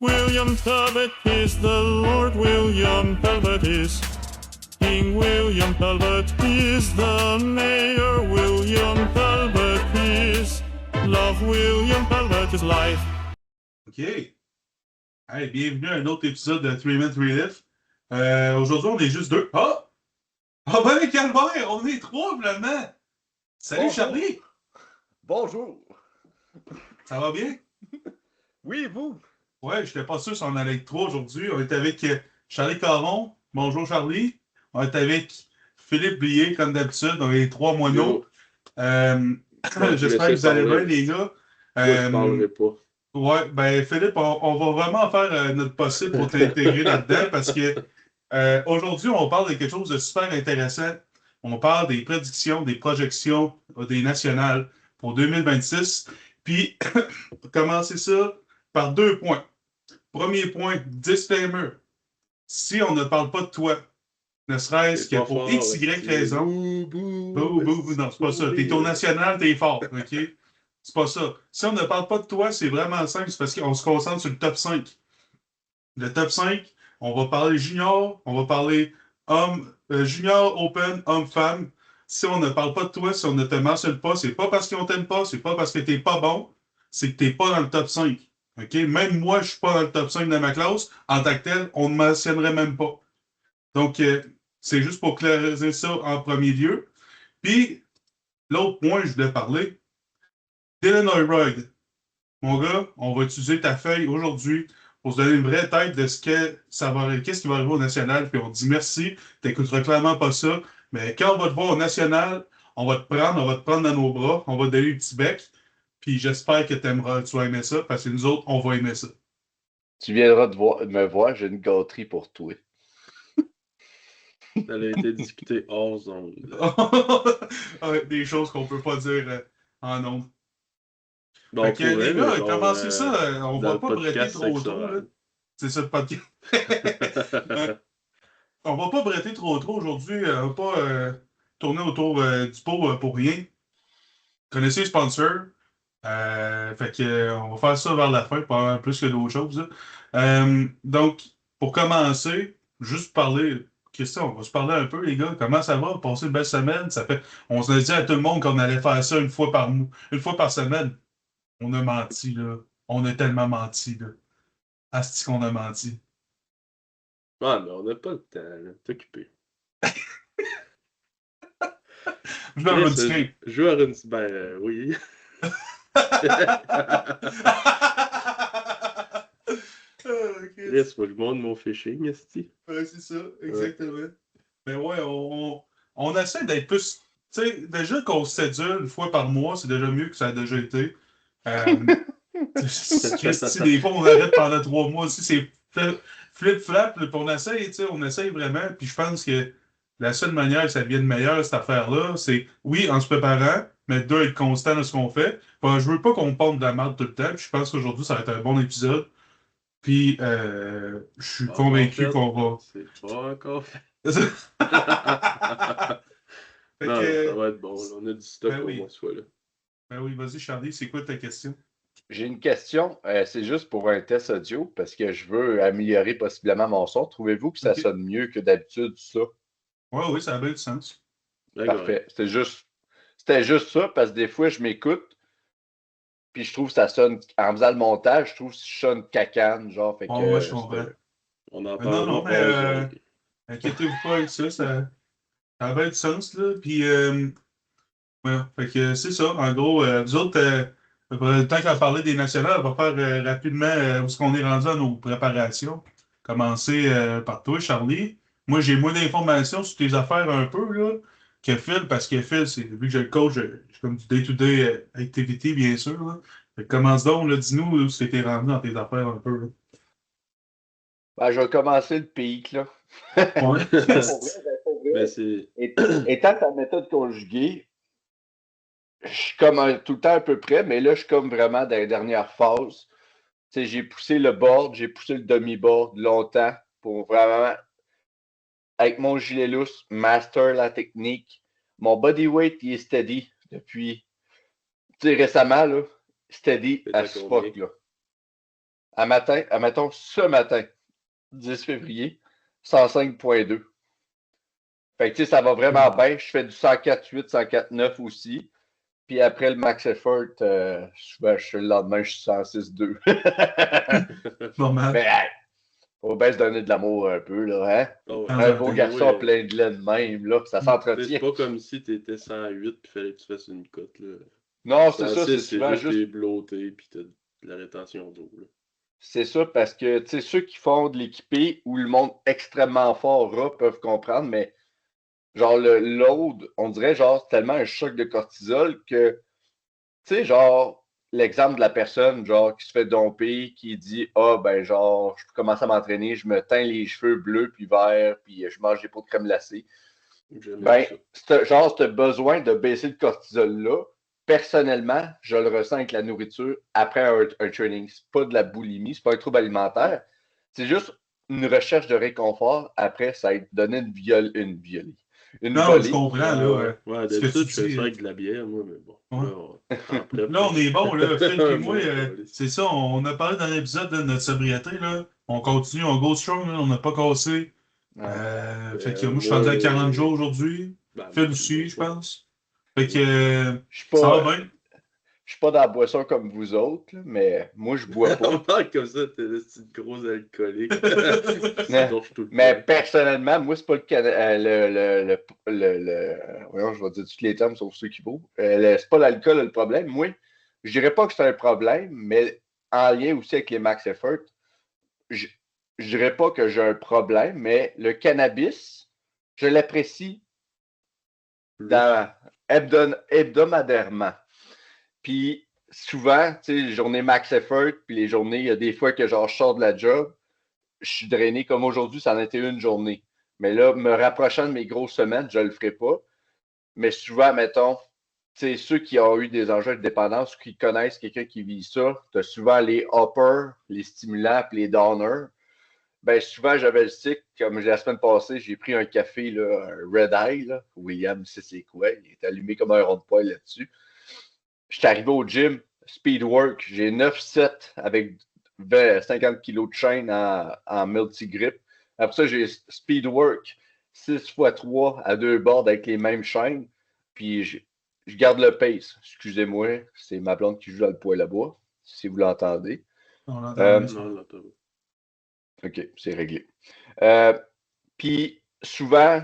William Talbot is the Lord William Talbot is. King William Talbot is the Mayor William Talbot is. Love William Talbot is life. OK. Hey, bienvenue à un autre épisode de 3 Minutes Relief. Aujourd'hui, on est juste deux. Ah! Ah ben, calvaire! On est trois, vraiment! Salut, Bonjour. Charlie! Bonjour. Ça va bien? Oui, vous? Ouais, je n'étais pas sûr si on allait être trois aujourd'hui. On est avec Charlie Caron. Bonjour, Charlie. On est avec Philippe Blier, comme d'habitude. On est les trois moineaux. J'espère que vous allez bien, les gars. Moi, je parlerai pas. Ouais, ben Philippe, on va vraiment faire notre possible pour t'intégrer là-dedans parce que aujourd'hui, on parle de quelque chose de super intéressant. On parle des prédictions, des projections des nationales pour 2026. Puis, commencer ça par 2 points. Premier point, disclaimer. Si on ne parle pas de toi, ne serait-ce que pour X, Y raison. Non, c'est pas ça. T'es au national, t'es fort, OK? C'est pas ça. Si on ne parle pas de toi, c'est vraiment simple. C'est parce qu'on se concentre sur le top 5. Le top 5, on va parler junior, on va parler homme, junior, open, homme-femme. Si on ne parle pas de toi, si on ne te mentionne pas, c'est pas parce qu'on t'aime pas, c'est pas parce que t'es pas bon, c'est que t'es pas dans le top 5. OK? Même moi, je suis pas dans le top 5 de ma classe. En tant que tel, on ne mentionnerait même pas. Donc, c'est juste pour clarifier ça en premier lieu. Puis, l'autre point, je voulais parler, Dylan O'Royd. Mon gars, on va utiliser ta feuille aujourd'hui pour se donner une vraie tête de qu'est-ce qui va arriver au national. Puis on te dit merci, tu n'écouteras clairement pas ça. Mais quand on va te voir au national, on va te prendre dans nos bras, on va te donner un petit bec. Puis j'espère que tu vas aimer ça, parce que nous autres, on va aimer ça. Tu viendras de me voir, j'ai une gâterie pour toi. Elle a été discutée hors zone. Des choses qu'on peut pas dire en ondes. Bon, Fait que, les gars, genre, commencez ça, on va pas bretter trop tôt. sexuel. Là. C'est ça le podcast. On va pas bretter trop aujourd'hui, on va pas tourner autour du pot pour rien. Connaissez les sponsors. Fait que on va faire ça vers la fin, pas plus que d'autres choses. Donc, pour commencer, juste parler. Christian, on va se parler un peu, les gars. Comment ça va? Passer une belle semaine? On se dit à tout le monde qu'on allait faire ça une fois par semaine. On a menti, là. On a tellement menti, là. Asti qu'on a menti. Ah, mais on n'a pas le temps, là. T'es occupé. Je vais me dire. Je veux une... Ben, oui. Chris, moi, je montre mon phishing, esti. Ouais, c'est ça, exactement. Ouais. Mais ouais, on essaie d'être plus. Tu sais, déjà qu'on se sédule une fois par mois, c'est déjà mieux que ça a déjà été. Christy, des fois, on arrête pendant 3 mois aussi. C'est flip-flap, puis on essaye, tu sais, on essaye vraiment. Puis je pense que la seule manière que ça devienne meilleur, cette affaire-là, c'est, oui, en se préparant, mais deux, être constant dans ce qu'on fait. Enfin, je veux pas qu'on pompe de la merde tout le temps. Puis je pense qu'aujourd'hui, ça va être un bon épisode. Puis, je suis convaincu qu'on va. C'est pas encore fait. Fait Non, que, ça va être bon. Là. On a du stock ben pour oui. moi, soit là. Ben oui, vas-y, Charlie, c'est quoi ta question? J'ai une question, c'est juste pour un test audio, parce que je veux améliorer possiblement mon son. Trouvez-vous que ça Ok. sonne mieux que d'habitude, ça? Oui, ça a bien du sens. D'accord. Parfait. C'était juste ça, parce que des fois, je m'écoute, puis je trouve que ça sonne, en faisant le montage, je trouve que je sonne cacane, genre, fait que... Ouais, je comprends. On en Non, parle. mais inquiétez-vous pas avec ça, ça a bien du sens, là. Puis, ouais, fait que c'est ça. En gros, vous autres, tant qu'à parler des nationales, on va faire rapidement où est-ce qu'on est rendu à nos préparations. Commencer par toi, Charlie. Moi, j'ai moins d'informations sur tes affaires un peu, là, que Phil, parce que Phil, vu que j'ai le coach, j'ai comme du day-to-day activity, bien sûr, là. Fait que commence donc, là, dis-nous où est-ce que t'es rendu dans tes affaires un peu, là. Ben, je vais commencer le pic, là. Ouais. Pour vrai, Mais c'est... étant ta méthode conjuguée, je suis comme tout le temps à peu près, mais là, je suis comme vraiment dans les dernières phases. Tu sais, j'ai poussé le board, j'ai poussé le demi-board longtemps pour vraiment, avec mon gilet lousse, master la technique. Mon body weight, il est steady depuis, tu sais, récemment, là, steady T'es à as fuck, là. Admettons, ce matin, 10 février, 105,2. Fait que, tu sais, ça va vraiment bien. Je fais du 104,8, 104,9 aussi. Puis après le max effort, souvent, le lendemain, je suis 106,2. Normal. Mais, hey, faut bien se donner de l'amour un peu, là, hein? Oh, Ah, Un ouais, beau ouais. garçon plein de laine même, là, ça C'est s'entretient. pas comme si t'étais 108 puis fallait que tu fasses une cote, là. Non, c'est ça, 106, c'est c'est souvent juste juste. t'es bloaté puis t'as de la rétention d'eau, là. C'est ça, parce que, tu sais, ceux qui font de l'équipé ou le monde extrêmement fort ras peuvent comprendre, mais genre, le load, on dirait, genre, c'est tellement un choc de cortisol que, tu sais, genre, l'exemple de la personne, genre, qui se fait domper, qui dit, ah, ben, genre, je commence à m'entraîner, je me teins les cheveux bleus puis verts, puis je mange des pots de crème glacée. J'aime Ben, ça. genre, ce besoin de baisser le cortisol-là, personnellement, je le ressens avec la nourriture après un training. C'est pas de la boulimie, c'est pas un trouble alimentaire. C'est juste une recherche de réconfort après ça a donné une Non, je volée. comprends, là. Ouais, ce que tu d'habitude, je fais dis. ça avec de la bière, moi, mais bon. Ouais. Là, Là, on est bon, là. Phil et moi, Bon, c'est ça, on a parlé dans l'épisode de notre sobriété, là. On continue, on go strong, là, on n'a pas cassé. Ouais. Fait que moi, je suis rendu à 40 jours aujourd'hui. Ben, Phil moi, aussi, je pas. pense. Fait que Je suis ça va pas, bien. je suis pas dans la boisson comme vous autres, là, mais moi, je bois On pas. parle comme ça, t'es un petit gros alcoolique. Mais- Torche tout le Mais temps. personnellement, moi, c'est pas voyons, je vais dire tous les termes sauf ceux qui vaut. C'est pas l'alcool le problème. Moi, je dirais pas que c'est un problème, mais en lien aussi avec les max effort, je, je dirais pas que j'ai un problème, mais le cannabis, je l'apprécie hebdomadairement. Puis souvent, tu sais, les journées max effort, puis les journées, il y a des fois que genre je sors de la job, je suis drainé comme aujourd'hui, ça en était une journée. Mais là, me rapprochant de mes grosses semaines, je ne le ferai pas. Mais souvent, mettons, ceux qui ont eu des enjeux de dépendance ou qui connaissent quelqu'un qui vit ça, tu as souvent les uppers, les stimulants puis les downers. Ben, souvent, j'avais le cycle, comme la semaine passée, j'ai pris un café, là, un Red Eye, là. William sait c'est quoi, il est allumé comme un rond de poil là-dessus. Je suis arrivé au gym, speed work, j'ai 9 sets avec 50 kg de chaîne en multi-grip. Après ça, j'ai speed work, 6x3 à 2 bords avec les mêmes chaînes. Puis je garde le pace. Excusez-moi, c'est ma blonde qui joue dans le poêle à bois, si vous l'entendez. On l'entend bien, ça. Non, là, t'as... OK, c'est réglé. Puis souvent,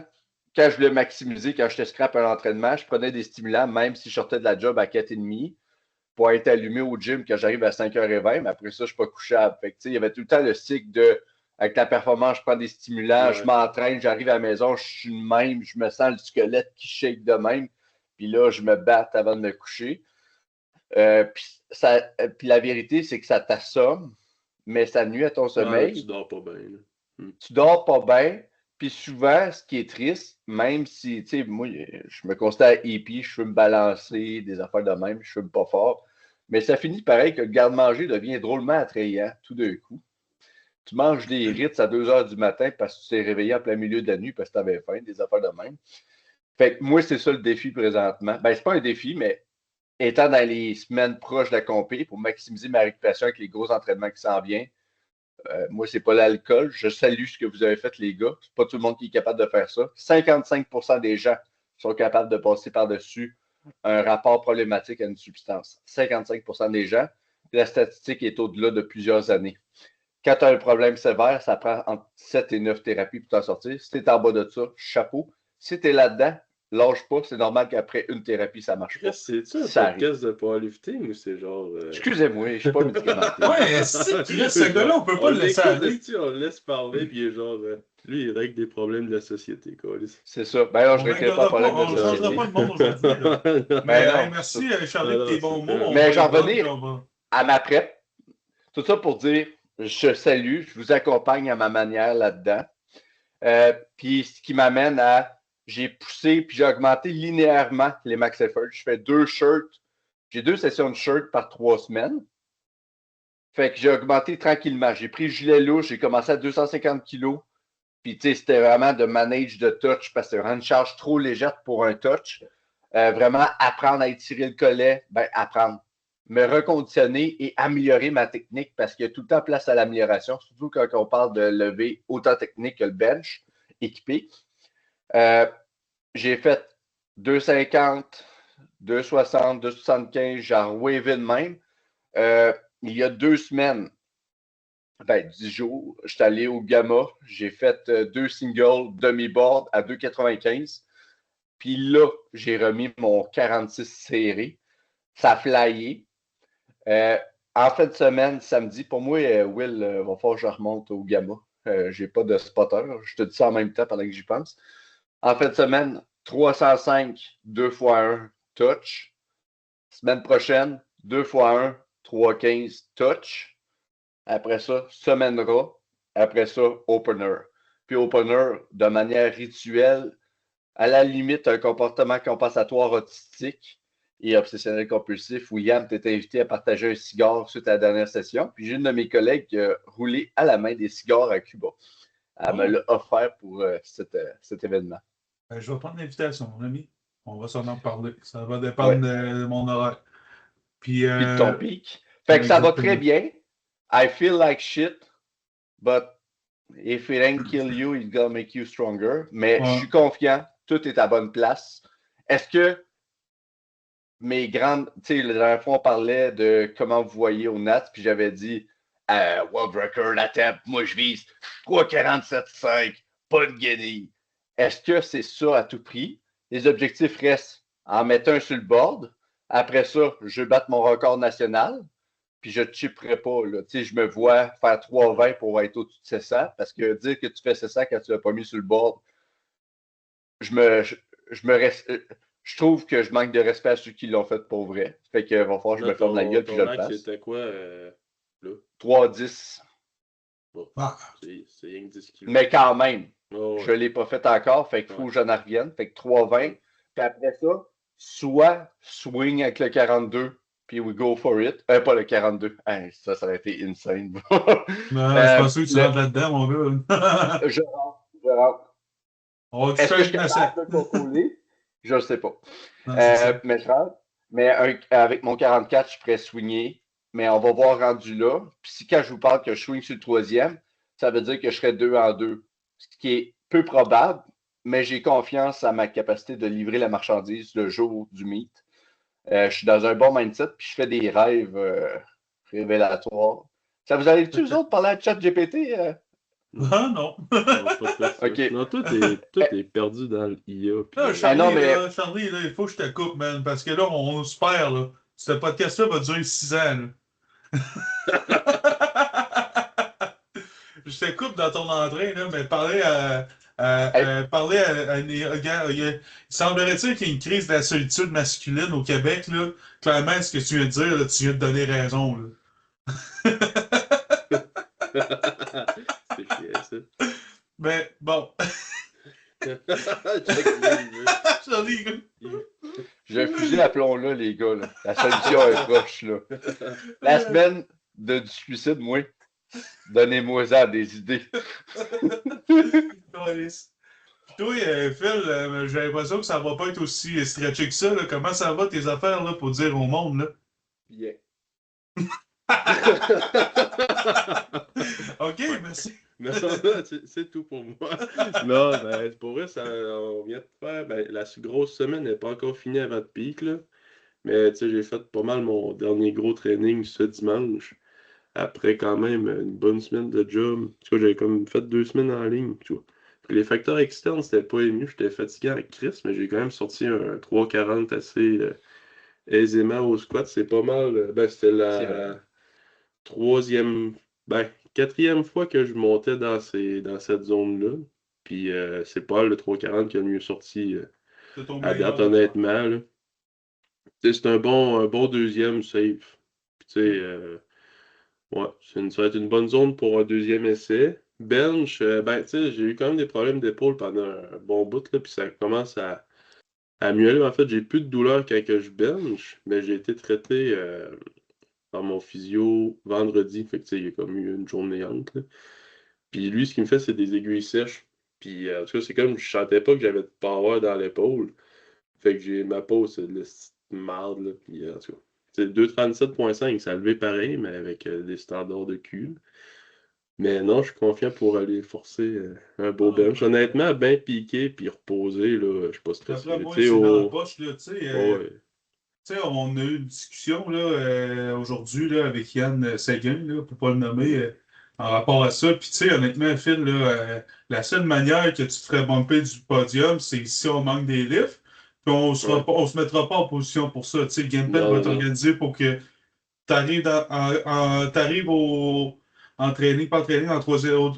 quand je voulais maximiser, quand j'étais scrap à l'entraînement, je prenais des stimulants, même si je sortais de la job à 4h30, pour être allumé au gym quand j'arrive à 5h20, mais après ça, je ne suis pas couchable. Fait que, il y avait tout le temps le cycle de, avec la performance, je prends des stimulants, Ouais. je m'entraîne, j'arrive à la maison, je suis de même, je me sens le squelette qui shake de même, puis là, je me batte avant de me coucher. Puis la vérité, c'est que ça t'assomme, mais ça nuit à ton sommeil. Tu dors pas bien, là. Tu dors pas bien. Puis souvent, ce qui est triste, même si, tu sais, moi, je me considère hippie, je veux me balancer, des affaires de même, je fume pas fort. Mais ça finit pareil que le garde-manger devient drôlement attrayant tout d'un coup. Tu manges des Ritz à 2 heures du matin parce que tu t'es réveillé en plein milieu de la nuit parce que tu avais faim, des affaires de même. Fait que moi, c'est ça le défi présentement. Ben, c'est pas un défi, mais étant dans les semaines proches de la compé, pour maximiser ma récupération avec les gros entraînements qui s'en viennent, moi, c'est pas l'alcool. Je salue ce que vous avez fait, les gars. C'est pas tout le monde qui est capable de faire ça. 55% des gens sont capables de passer par-dessus un rapport problématique à une substance. 55% des gens. La statistique est au-delà de plusieurs années. Quand tu as un problème sévère, ça prend entre 7 et 9 thérapies pour t'en sortir. Si tu es en bas de ça, chapeau. Si tu es là-dedans, lâche pas. C'est normal qu'après une thérapie, ça marche pas. C'est-tu un Ça podcast de powerlifting ou c'est genre... Excusez-moi, je suis pas médicamenté. Ouais, c'est qui reste ce gars-là, on peut pas le laisser aller. On le laisse parler, puis il est genre... lui, il règle des problèmes de la société, quoi. C'est ça. Ben là, je On ne réglerai pas le problème on de ne la changera société. pas le monde aujourd'hui. là. Ben Mais non, merci, Charlie, pour tes bons mots. On Mais va j'en les prendre, revenir. puis on va- À ma prep. Tout ça pour dire, je salue, je vous accompagne à ma manière là-dedans. Puis ce qui m'amène à, j'ai poussé, puis j'ai augmenté linéairement les max effort. Je fais 2 shirts. J'ai 2 sessions de shirts par 3 semaines. Fait que j'ai augmenté tranquillement. J'ai pris le gilet louche, j'ai commencé à 250 kilos. Puis, tu sais, c'était vraiment de manage de touch parce que c'est vraiment une charge trop légère pour un touch. Vraiment, apprendre à étirer le collet, ben, apprendre. me reconditionner et améliorer ma technique parce qu'il y a tout le temps place à l'amélioration, surtout quand on parle de lever autant technique que le bench équipé. J'ai fait 2,50, 2,60, 2,75, genre wave de même. Il y a 2 semaines, 10 jours, je suis allé au Gamma. J'ai fait 2 singles demi-board à 2,95. Puis là, j'ai remis mon 46 serré. Ça a flyé. En fin de semaine, samedi, pour moi, Will, va falloir que je remonte au Gamma. J'ai pas de spotter. Je te dis ça en même temps pendant que j'y pense. En fin de semaine, 305, 2 x 1, touch. Semaine prochaine, 2 x 1, 3,15, touch. Après ça, semaine raw. Après ça, opener. Puis opener, de manière rituelle, à la limite, un comportement compensatoire autistique et obsessionnel compulsif. William, tu étais invité à partager un cigare suite à la dernière session. Puis j'ai une de mes collègues qui a roulé à la main des cigares à Cuba. Elle me l'a offert pour cet événement. Je vais prendre l'invitation, mon ami. On va s'en parler. Ça va dépendre de mon horaire. Puis de ton pic. Fait que ça va très bien. I feel like shit, but if it ain't kill you, it's gonna make you stronger. Mais je suis confiant. Tout est à bonne place. Est-ce que mes grandes. Tu sais, la dernière fois, on parlait de comment vous voyez au Nats, puis j'avais dit World Record à table, moi je vise 3,47,5, pas de guenille. Est-ce que c'est ça à tout prix? Les objectifs restent en mettre un sur le board. Après ça, je vais battre mon record national. Puis je ne chipperai pas. Là. Tu sais, je me vois faire 3,20 pour être au-dessus de 700. Parce que dire que tu fais 700 quand tu ne l'as pas mis sur le board, je trouve que je manque de respect à ceux qui l'ont fait pour vrai. Fait que va falloir que je me ferme la gueule puis je le fasse. C'était quoi, là? 3,10. Bon, c'est rien que 10 kilos. Mais quand même, je ne l'ai pas fait encore. Fait qu'il faut que j'en revienne. Fait que 3,20. Puis après ça, soit swing avec le 42, puis we go for it. Pas le 42. Hein, ça aurait été insane. Non, je pense que tu rentres là-dedans, mon gars. Je rentre. On va Est-ce que je suis capable de contrôler? Je ne sais pas. Non, mais je rentre. Mais avec mon 44, je pourrais swinger. Mais on va voir rendu là. Puis si quand je vous parle que je swing sur le 3e, ça veut dire que je serais 2 en 2. Ce qui est peu probable, mais j'ai confiance à ma capacité de livrer la marchandise le jour du meet. Je suis dans un bon mindset, puis je fais des rêves révélatoires. Ça vous arrive-tu, vous autres, parler à ChatGPT? Ah non. Okay. Non, tout est perdu dans l'IA. Là, Charlie, là, il faut que je te coupe, man, parce que là, on se perd. Là. Ce podcast-là va durer 6 ans. Je te coupe dans ton entrée, là, mais parler à il semblerait-il qu'il y ait une crise de la solitude masculine au Québec, là. Clairement, ce que tu viens de dire, là, tu viens de donner raison, là. C'est chiant, ça. Mais bon. J'ai un fusil à plomb là, les gars. Là. La solution est proche. Là. La semaine du suicide, moi, donnez-moi ça des idées. Toi, Phil, j'ai l'impression que ça va pas être aussi stretché que ça. Là. Comment ça va tes affaires là, pour dire au monde? Là? Bien. OK, merci. Non, c'est tout pour moi. Non, ben, pour vrai, on vient de faire. Ben, la grosse semaine n'est pas encore finie avant de pic, là. Mais, tu sais, j'ai fait pas mal mon dernier gros training ce dimanche. Après, quand même, une bonne semaine de job. Tu vois, j'avais comme fait 2 semaines en ligne, tu vois. Puis les facteurs externes, c'était pas ému. J'étais fatigué avec Chris, mais j'ai quand même sorti un 3,40 assez aisément au squat. C'est pas mal. Ben, c'était la 4e fois que je montais dans cette zone-là. Puis c'est pas le 3,40 qui a le mieux sorti à date, honnêtement. Là. C'est un bon deuxième safe. Puis tu sais, ouais, ça va être une bonne zone pour un deuxième essai. Bench, tu sais, j'ai eu quand même des problèmes d'épaule pendant un bon bout, là, puis ça commence à mieux aller. En fait, j'ai plus de douleur quand que je bench, mais j'ai été traité par mon physio vendredi. Fait que, tu sais, il y a comme eu une journée entre. Là. Puis lui, ce qu'il me fait, c'est des aiguilles sèches. Puis, en tout cas, c'est comme je sentais pas que j'avais de power dans l'épaule. Fait que ma peau, c'est de la marde, là. Puis, en tout cas. C'est 2,37,5, ça a levé pareil, mais avec des standards de cul. Mais non, je suis confiant pour aller forcer un beau bench. Honnêtement, bien piqué puis reposé, là, je suis pas stressé. D'après moi, c'est dans la poche, là, tu sais. On a eu une discussion là, aujourd'hui là, avec Yann Seguin, là, pour pas le nommer, en rapport à ça. Puis, tu sais, honnêtement, Phil, là, la seule manière que tu te ferais bumper du podium, c'est si on manque des lifts. Puis, on se mettra pas en position pour ça. Tu sais, le Gamepad va t'organiser pour que tu arrives en training, pas en training,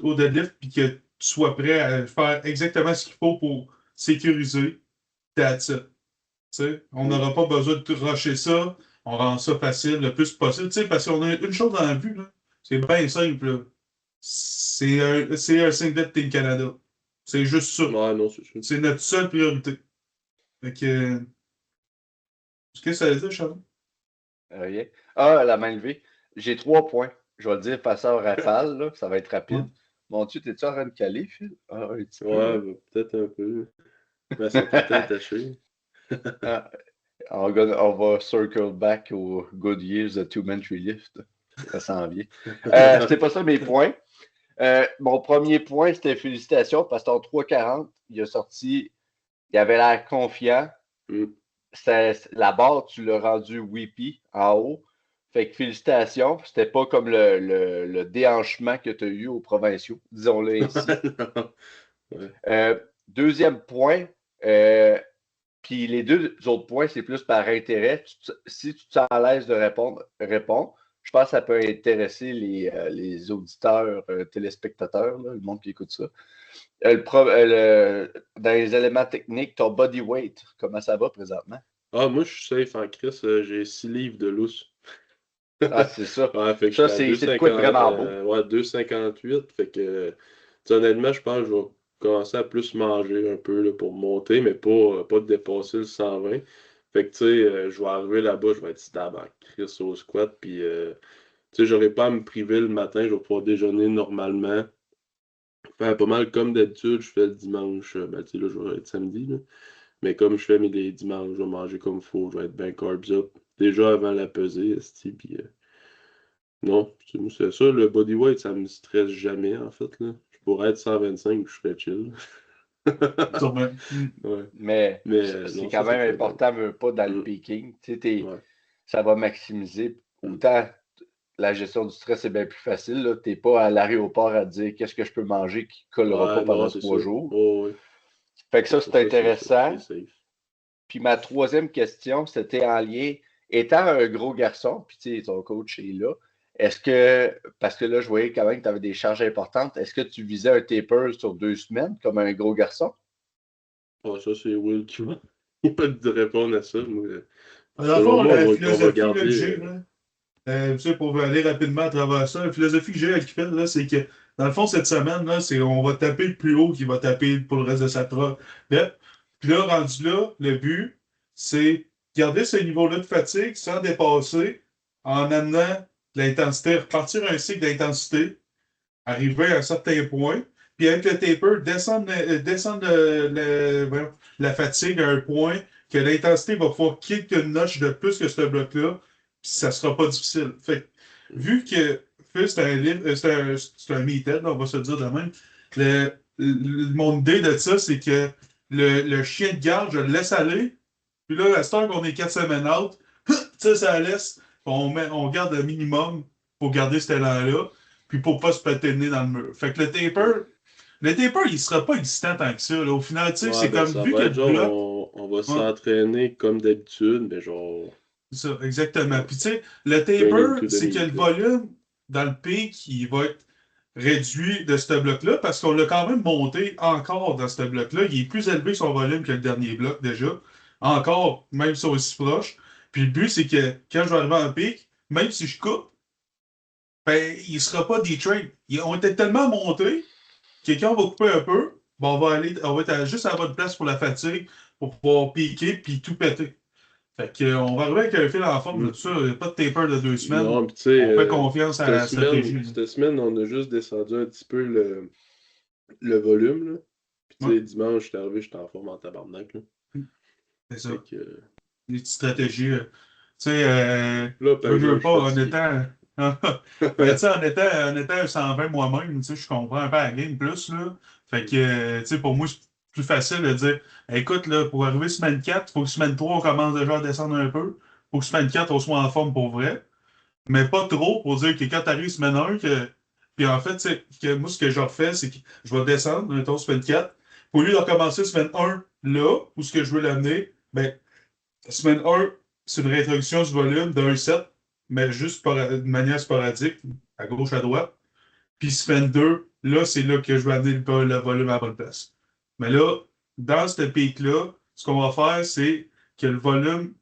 au deadlift, puis que tu sois prêt à faire exactement ce qu'il faut pour sécuriser. That's it. T'sais, on n'aura pas besoin de rusher ça. On rend ça facile le plus possible. Parce qu'on a une chose dans la vue, là. C'est bien simple. Là. C'est un singlet Team Canada. C'est juste ça. Ouais, non, c'est sûr. C'est notre seule priorité. Fait que. Qu'est-ce que ça veut dire, Charles? Rien. Ah, la main levée. J'ai 3 points. Je vais le dire passeur rafale, là. Ça va être rapide. Ouais. Mon Dieu, t'es-tu en train de caler, Phil? Ah, un petit peu. Ouais, peut-être un peu. Mais c'est peut-être attaché. On va circle back aux good years de two-man-tree lift. Ça s'en vient. C'était pas ça mes points. Mon premier point, c'était félicitations parce qu'en 3,40, il a sorti, il avait l'air confiant. La barre, tu l'as rendu whippy en haut. Fait que félicitations. C'était pas comme le déhanchement que tu as eu aux provinciaux, disons-le ainsi. Deuxième point, puis les deux autres points, c'est plus par intérêt. Si tu te sens à l'aise de répondre. Je pense que ça peut intéresser les auditeurs, téléspectateurs, là, le monde qui écoute ça. Dans les éléments techniques, ton body weight, comment ça va présentement? Ah, moi, je suis safe en Chris. J'ai 6 livres de lousse. Ah, c'est ça. Ouais, fait que ça, c'est de quoi de vraiment beau. Ouais, 2,58. Fait que, honnêtement, je pense que je vais commencer à plus manger un peu là, pour monter, mais pas dépasser le 120. Fait que, tu sais, je vais arriver là-bas, je vais être stable en Chris au squat, puis, tu sais, j'aurai pas à me priver le matin, je vais pouvoir déjeuner normalement. Faire pas mal comme d'habitude, je fais le dimanche, ben, tu sais, là, je vais être samedi, là. Mais comme je fais mes dimanches, je vais manger comme il faut, je vais être bien carbs up. Déjà avant la pesée, puis non, c'est ça, le bodyweight, ça me stresse jamais, en fait, là. Je pourrais être 125, je serais chill. Ouais. Mais c'est quand même important, mais pas dans le peaking. Tu sais, ça va maximiser. Autant la gestion du stress est bien plus facile. Tu n'es pas à l'aéroport à te dire qu'est-ce que je peux manger qui ne collera pas pendant 3 jours. Oh, oui. Fait que ça, c'est intéressant. Puis ma troisième question, c'était en lien, étant un gros garçon, puis tu sais, ton coach est là, est-ce que, parce que là, je voyais quand même que tu avais des charges importantes, est-ce que tu visais un taper sur 2 semaines comme un gros garçon? Ah, ça, c'est Will qui va te répondre à ça. Dans le fond, la philosophie que j'ai, pour aller rapidement à travers ça, la philosophie que j'ai avec Phil, là, c'est que dans le fond, cette semaine, là, c'est on va taper le plus haut qui va taper pour le reste de sa preuve. Puis là, rendu là, le but, c'est garder ce niveau-là de fatigue sans dépasser en amenant l'intensité, repartir un cycle d'intensité, arriver à un certain point, puis avec le taper, descendre la fatigue à un point que l'intensité va pouvoir quelques notches de plus que ce bloc-là, puis ça sera pas difficile. Fait vu que c'est un meathead, on va se le dire de même, mon idée de ça, c'est que le chien de garde, je le laisse aller, puis là, à cette heure qu'on est 4 semaines out, ça laisse, on garde le minimum pour garder cet élan-là, puis pour pas se péter le nez dans le mur. Fait que le taper, il sera pas existant tant que ça. Là. Au final, tu sais, c'est comme vu que le bloc. On va s'entraîner comme d'habitude, mais genre. C'est ça, exactement. Puis tu sais, le taper, c'est que le volume dans le pic, il va être réduit de ce bloc-là, parce qu'on l'a quand même monté encore dans ce bloc-là. Il est plus élevé son volume que le dernier bloc déjà. Encore, même si on est aussi proche. Puis le but, c'est que quand je vais arriver en pic, même si je coupe, ben, il ne sera pas des trades. On était tellement montés que quand on va couper un peu, ben, on va être juste à la bonne place pour la fatigue, pour pouvoir piquer puis tout péter. Fait qu'on va arriver avec un fil en forme de tout ça. Il n'y a pas de taper de 2 semaines. Non, on fait confiance à la stratégie. Cette semaine, on a juste descendu un petit peu le volume. Là. Puis tu sais, dimanche, j'étais arrivé, j'étais en forme en tabarnak. Là. C'est ça. Les petites stratégies. Tu sais, Là, par je veux exemple, pas, je en suis fatigué. étant. Ben, tu sais, en étant un 120 moi-même, tu sais, je comprends un peu la game plus, là. Fait que, tu sais, pour moi, c'est plus facile de dire, écoute, là, pour arriver semaine 4, faut que semaine 3, on commence déjà à descendre un peu. Faut que semaine 4, on soit en forme pour vrai. Mais pas trop pour dire que quand t'arrives semaine 1, puis en fait, tu sais, que moi, ce que je refais, c'est que je vais descendre, mettons, semaine 4. Au lieu de recommencer semaine 1 là, où ce que je veux l'amener, ben, semaine 1, c'est une réintroduction du volume d'un set, mais juste de manière sporadique, à gauche, à droite. Puis semaine 2, là, c'est là que je vais amener le volume à la bonne place. Mais là, dans ce pic-là, ce qu'on va faire, c'est que le volume,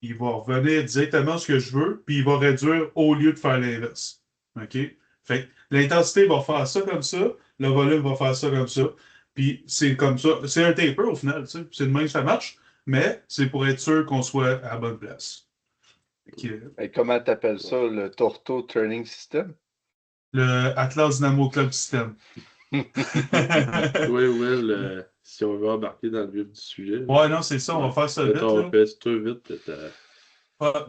il va revenir directement à ce que je veux, puis il va réduire au lieu de faire l'inverse. OK? Fait que l'intensité va faire ça comme ça, le volume va faire ça comme ça. Puis c'est comme ça. C'est un taper au final, tu sais. C'est de même que ça marche, mais c'est pour être sûr qu'on soit à la bonne place. Et comment t'appelles ça, le Torto Training System? Le Atlas Dynamo Club System. Oui, Will, si on veut embarquer dans le vif du sujet. Ouais, non, c'est ça, on va faire ça vite. On Là. fait ça vite.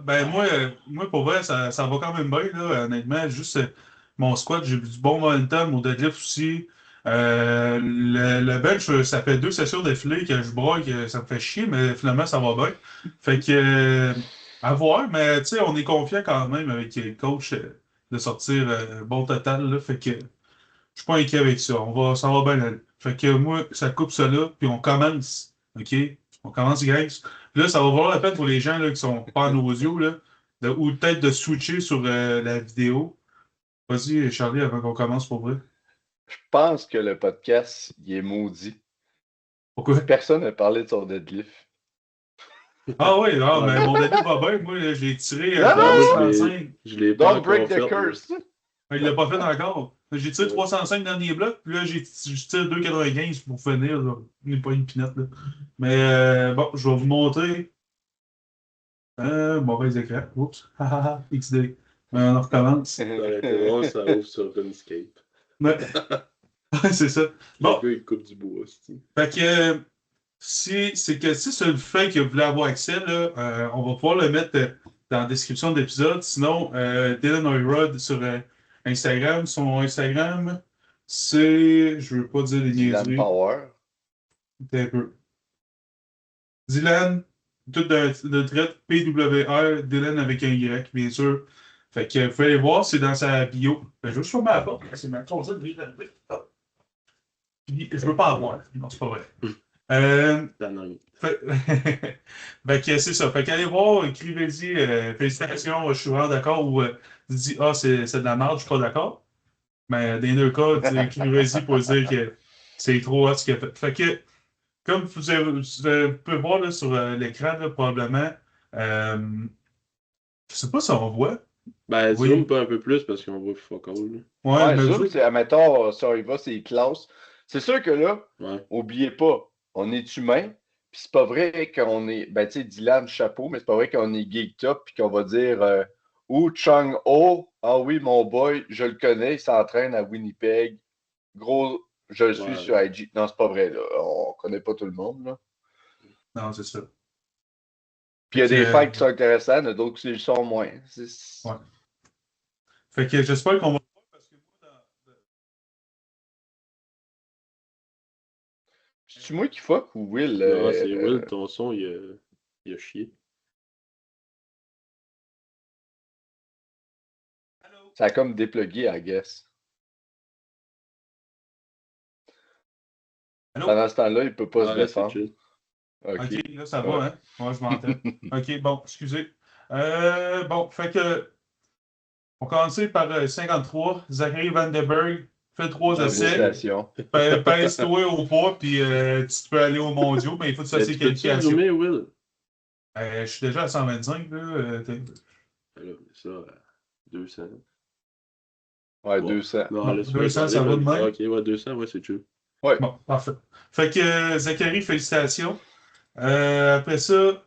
Ben, moi, pour vrai, ça va quand même bien, là, honnêtement. Juste mon squat, j'ai du bon momentum, au deadlift aussi. Le bench, ça fait 2 sessions d'affilée que je broie, que ça me fait chier, mais finalement, ça va bien. Fait que, à voir, mais tu sais, on est confiant quand même avec le coach de sortir bon total, là. Fait que, je suis pas inquiet avec ça. Ça va bien aller. Fait que, moi, ça coupe ça là, puis on commence. OK? On commence, guys. Là, ça va valoir la peine pour les gens là, qui sont pas en audio, là, ou peut-être de switcher sur la vidéo. Vas-y, Charlie, avant qu'on commence pour vrai. Je pense que le podcast, il est maudit. Pourquoi? Personne n'a parlé de son deadlift. Ah oui, mais mon deadlift va bien. Moi, j'ai tiré Non, non! 305. Je l'ai pas Don't break encore the fait, curse! Il l'a pas fait encore. J'ai tiré 305 derniers blocs, puis là, je tire 2,95 pour finir. Là. Pas une pinette, là. Mais bon, je vais vous montrer. Mauvais écran. Oups. XD. On recommence. Ça aurait été drôle, ça ouvre sur Runescape. Ouais. C'est ça. Bon. Le gars, il coupe du bois aussi. Fait que si c'est le fait que vous voulez avoir accès, là, on va pouvoir le mettre dans la description de l'épisode. Sinon, Dylan Oyrod sur Instagram. Son Instagram, c'est. Je veux pas dire les Dylan niaiseries. Power. Un peu. Dylan, tout de traite, PWR, Dylan avec un Y, bien sûr. Fait que vous pouvez aller voir, c'est dans sa bio. Je vais juste fermer la porte, c'est ma console de d'arriver. Puis, je veux pas avoir. Non, c'est pas vrai. Fait que c'est ça. Fait qu'allez voir, écrivez-y, félicitations, je suis vraiment d'accord, ou dites, c'est de la merde, je suis pas d'accord. Mais dans les deux cas, écrivez-y pour dire que c'est trop hot ce qu'il a fait. Fait que, comme vous pouvez voir là, sur l'écran, là, probablement, je sais pas si on voit. Ben, Oui. zoom pas un peu plus parce qu'on voit fuck all. Là. Ouais, mais zoom, c'est, admettons, ça y va, c'est classe. C'est sûr que là, oubliez pas, on est humain, puis c'est pas vrai qu'on est, ben tu sais, Dylan, chapeau, mais c'est pas vrai qu'on est geek top, puis qu'on va dire, ou Chang-Ho, ah oui, mon boy, je le connais, il s'entraîne à Winnipeg, gros, je le suis sur IG. Non, c'est pas vrai, là, on connaît pas tout le monde, là. Non, c'est ça. Puis il y a des fights qui sont intéressants, il y en a d'autres qui le sont moins. Ouais. Fait que j'espère qu'on va. C'est-tu moi qui fuck ou Will? Non, c'est Will, ton son, il a chié. Ça a comme déplugué, I guess. Allô? Pendant ce temps-là, il ne peut pas se défendre. OK, là, ça va, hein? Moi, je m'entends. OK, bon, excusez. Bon, fait que. On commence par 53. Zachary Vandenberg fait 3 essais. Pèse-toi au poids, puis tu peux aller au mondiaux, mais il faut que ça c'est qualification. Will? Je suis déjà à 125, là. Alors, ça, 200. Ouais, 200. Non, 200, ça va de même. OK, ouais, 200, ouais, c'est chill. Ouais. Bon, parfait. Fait que Zachary, félicitations. Après ça,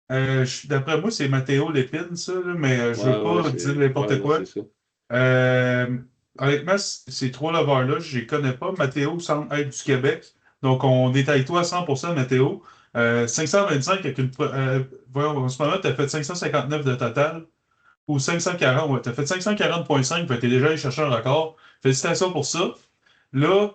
d'après moi, c'est Matteo Lépine, ça, là, mais je veux pas dire n'importe quoi. Honnêtement, ces 3 lovers-là, je les connais pas. Matteo semble être du Québec. Donc, on détaille toi à 100%, Matteo. 525 avec voyons, en ce moment, tu as fait 559 de total. Ou 540, ouais. Tu as fait 540,5, tu es déjà allé chercher un record. Félicitations pour ça. Là,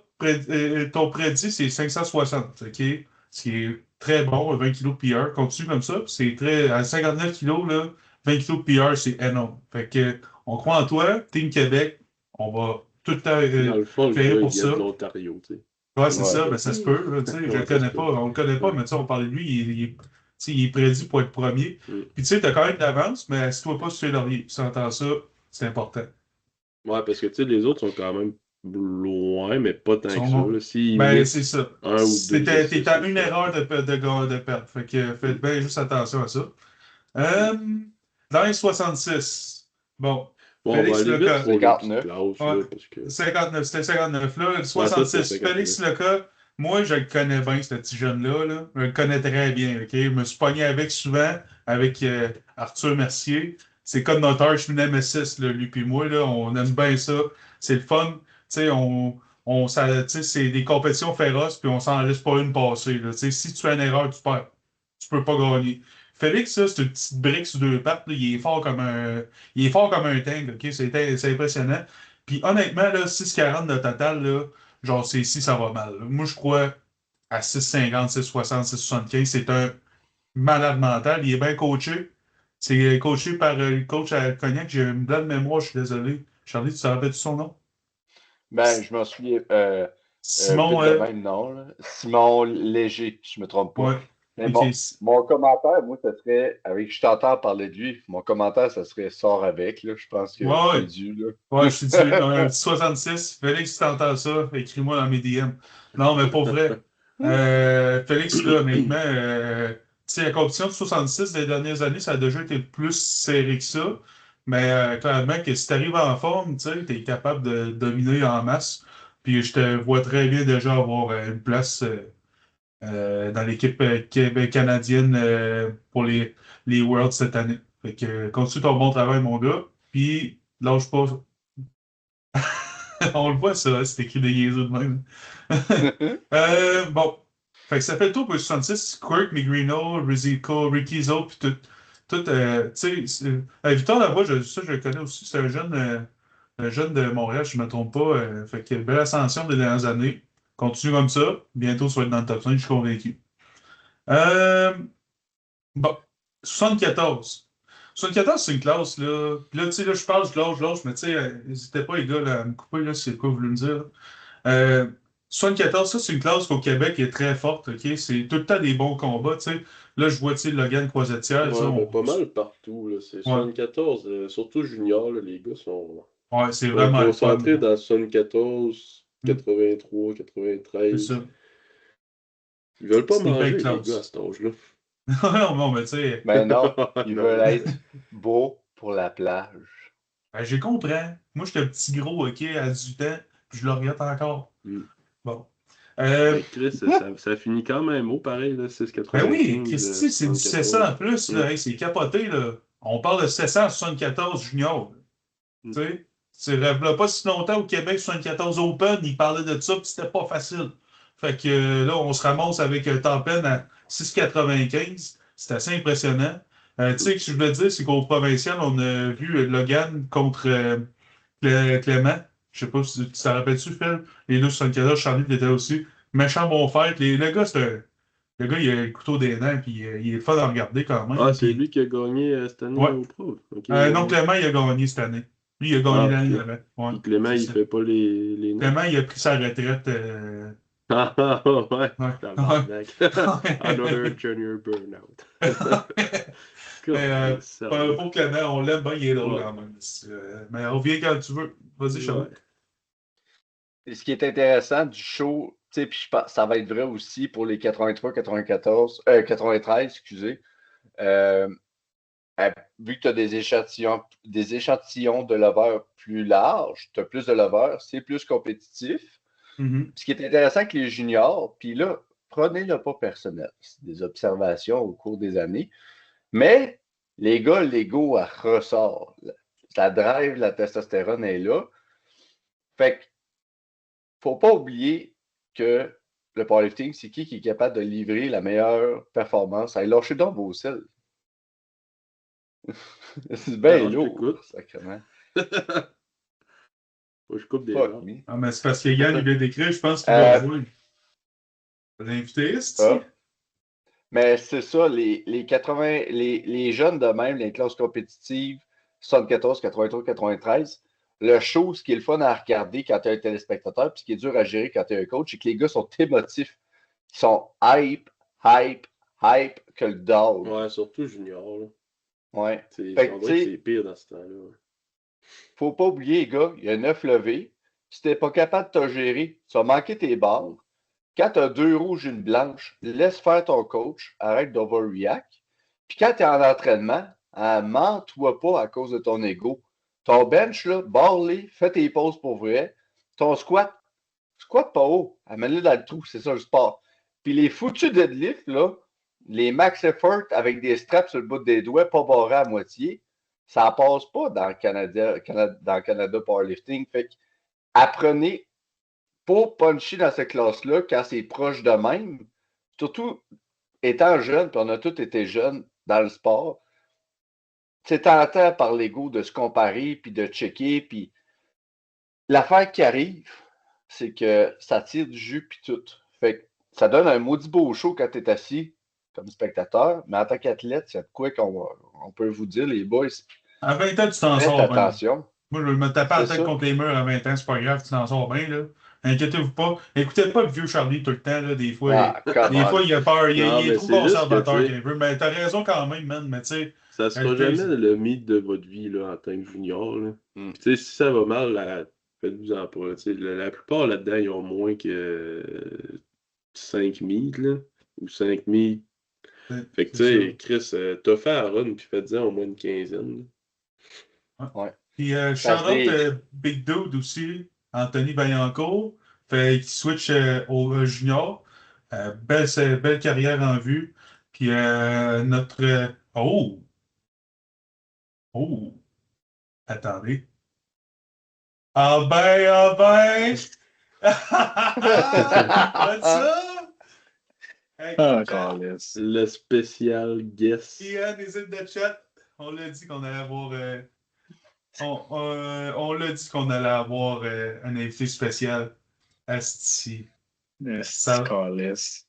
ton prédit, c'est 560, OK? Ce qui est très bon, 20 kg de PR. Continue comme ça. C'est très. À 59 kg, là, 20 kg de PR, c'est énorme. Fait que, on croit en toi, Team Québec. On va tout le temps Dans le fond, le faire gars, pour il vient ça. de l'Ontario, tu sais. Ouais, c'est ça, Ouais. ben, ça se peut. Là, tu sais, je Ouais, le ça se connais peut. pas, on le connaît pas, mais tu sais, on parlait de lui, tu sais, il est prédit pour être premier. Mm. Puis tu sais, tu as quand même d'avance, mais assis-toi pas sur les lauriers. Si tu entends ça, c'est important. Ouais, parce que tu sais, les autres sont quand même loin, mais pas tant que ça. Son- Là. S'ils Ben, c'est missent ça. un ou deux essais, T'es à c'est une fait. erreur de perte. Fait que faites Mm. bien juste attention à ça. Mm. Euh, dans les 66, bon, Bon, on va Félix aller vite Leca. pour les petites 59. classes, Ouais, là, parce que... 59, c'était 59 là. Le Ouais, ça, c'était 66, 59. Félix Leca, moi, je le connais bien, ce petit jeune-là. Là. Je le connais très bien. OK? Je me suis pogné avec souvent, avec Arthur Mercier. C'est comme notre arch nemesis, là, lui puis moi. Là, on aime bien ça. C'est le fun. Tu sais, tu sais, c'est des compétitions féroces, puis on s'en laisse pas une passer. Là. Tu sais, si tu fais une erreur, tu perds. Tu peux pas gagner. Félix, ça, c'est une petite brique sur deux pattes. Là. Il est fort comme un tank. OK? C'est impressionnant. Puis honnêtement, là, 6,40 de total, là, genre, c'est ici, ça va mal. Là. Moi, je crois à 6,50, 6,60, 6,75. C'est un malade mental. Il est bien coaché. C'est coaché par le coach à Cognac. J'ai une blanc de mémoire, je suis désolé. Charlie, tu te rappelles de son nom? Ben, je m'en souviens vite Simon, de même nom. Là. Simon Léger, si je me trompe pas. ouais. Mais OK. mon commentaire, moi, ça serait, avec je t'entends parler de lui, mon commentaire, ça serait sort avec. Là. Je pense que Ouais, c'est ouais. dû. Là. Ouais, je suis dessus. Un petit 66. Félix, si t'entends ça, écris-moi dans mes DM. Non, mais pour vrai. Félix, là, honnêtement, tu sais, la compétition de 66 des dernières années, ça a déjà été plus serré que ça. Mais clairement, que si tu arrives en forme, tu sais, tu es capable de dominer en masse. Puis je te vois très bien déjà avoir une place dans l'équipe canadienne pour les Worlds cette année. Fait que continue ton bon travail, mon gars. Puis lâche pas. On le voit, ça, c'est écrit des niaiseux de même. Bon. Fait que ça fait le tour pour le 66. Quirk, Migrino, Rizico, Ricky Zo, puis tout tu sais, Victor Lavoie, je le connais aussi. C'est un jeune de Montréal, je ne me trompe pas. Fait que belle ascension des dernières années. Continue comme ça. Bientôt, ça va être dans le top 5, je suis convaincu. Euh, bon. 74. 74, c'est une classe, là. Puis là, tu sais, là, je parle, je lâche, mais tu sais, n'hésitez pas, les gars, là, à me couper, là, si c'est quoi vous voulez me dire. Euh, 74, ça, c'est une classe qu'au Québec est très forte, OK? C'est tout le temps des bons combats, tu sais. Là, je vois, tu sais, Logan Croisetière, ça, Ouais, ben, pas mal partout, là. C'est ouais, 74, surtout junior, là, les gars ouais, c'est sont vraiment le fun. concentrés dans 74, Hmm, 83, c'est 93. ça. Ils veulent pas C'est des belles manger, les gars, à classes. cet âge-là. Non, non, mais tu sais, Mais non, ils Non. veulent être beaux pour la plage. ben, j'ai compris. Moi, j'étais un petit gros, OK, à 18 ans, puis je le regrette encore. Mm. Bon. Euh, Mais Chris, ça finit quand même haut, pareil, là, Ben oui, 6,95, Christy, c'est du 700 en 74. plus, Mm. là. Hey, c'est capoté, là. On parle de 774 juniors. Mm. Tu sais, c'est là, pas si longtemps au Québec, 74 Open, ils parlaient de ça, puis c'était pas facile. Fait que là, on se ramasse avec un temps peine à 6,95. C'est assez impressionnant. Tu sais, ce que je voulais dire, c'est qu'au provincial, on a vu Logan contre Clément. Je sais pas si tu t'en rappelles-tu, Phil? Les deux 74, Charlie était là aussi. Méchant bon fight. Le gars, le gars, il a le couteau des dents, puis il est fun à regarder quand Ah, même. c'est Puis, lui qui a gagné cette année ouais. au Pro. Ok, Non, ouais. Clément, il a gagné cette année. Lui, il a gagné Ah, l'année ok. d'avant. Ouais, Puis Clément, c'est il ça. fait pas les notes. Clément, il a pris sa retraite. Ah, ouais, Ouais. tabarnak. Ouais. Another junior burnout. Mais Sérieux. pour Clément, on l'aime bien, il est drôle Ouais. quand même. Mais on revient quand tu veux. Vas-y, Charles. Ouais. Et ce qui est intéressant du show, tu sais, puis je pense ça va être vrai aussi pour les 83, 94, 93, excusez. Euh, Vu que tu as des échantillons de lovers plus larges, tu as plus de lovers, c'est plus compétitif. Mhm. Ce qui est intéressant avec les juniors, puis là, prenez-le pas personnel. C'est des observations au cours des années. Mais les gars, l'ego, elle ressort. La drive, la testostérone est là. Fait que, faut pas oublier que le powerlifting, c'est qui est capable de livrer la meilleure performance? Allez, lâchez donc vos selles. C'est bien Alors, je lourd, t'écoute. sacrément. Faut que je coupe des Fuck arbres. me. Ah, mais c'est parce que Yann, il vient d'écrire, je pense qu'il va jouer. L'invité, c'est Mais c'est ça, les jeunes de même, les classes compétitives, 74, 83, 93, le show, ce qui est le fun à regarder quand tu es un téléspectateur, puis ce qui est dur à gérer quand tu es un coach, c'est que les gars sont émotifs. Ils sont hype que le dog. Ouais, surtout junior. Là. Ouais. C'est Fait que, c'est pire dans ce temps-là. Ouais. Faut pas oublier, les gars, il y a 9 levées. Si t'es pas capable de te gérer, tu vas manquer tes balles. Quand tu as 2 rouges et une blanche, laisse faire ton coach, arrête d'overreact. Puis quand tu es en entraînement, ment-toi pas à cause de ton ego. Ton bench, là, barre-les, fais tes pauses pour vrai. Ton squat pas haut, amène-le dans le trou, c'est ça le sport. Puis les foutus deadlifts, là, les max effort avec des straps sur le bout des doigts, pas barrés à moitié, ça passe pas dans le Canada Powerlifting. Fait que apprenez pour puncher dans cette classe-là quand c'est proche de même, surtout étant jeune, puis on a tous été jeunes dans le sport, c'est tentant par l'ego de se comparer, puis de checker, puis l'affaire qui arrive, c'est que ça tire du jus, puis tout. Fait que ça donne un maudit beau show quand tu es assis comme spectateur, mais en tant qu'athlète, c'est de quoi qu'on peut vous dire, les boys. À 20 ans, tu t'en Faites sors bien. attention. Moi, je vais me taper la C'est tête ça. contre les murs à 20 ans, c'est pas grave, tu t'en sors bien, là. Inquiétez-vous pas. Écoutez pas le vieux Charlie tout le temps, là. Des fois, il a peur. Il Non, est mais trop c'est juste conservateur que, qu'il veut. Mais t'as raison quand même, man. Mais tu sais, ça sera jamais le mythe de votre vie là, en tant que junior. Là. Mm. Puis, tu sais, si ça va mal, faites-vous-en pas. Tu sais, la plupart là-dedans, ils ont moins que 5 meets, là, ou 5 meets. Fait que, tu sais, Chris, t'as fait à run, puis faites-en au moins une quinzaine. Ouais. Puis, shout-out Big Dude aussi, Anthony Vaillancourt, fait qu'il switch au junior. Belle carrière en vue. Puis, notre. Oh! Attendez. Ah ben! What's ça? Hey, Encore le spécial guest. Ian, les îles de chat. On l'a dit qu'on allait avoir. On l'a dit qu'on allait avoir un invité spécial. Asti. Ça Carlis.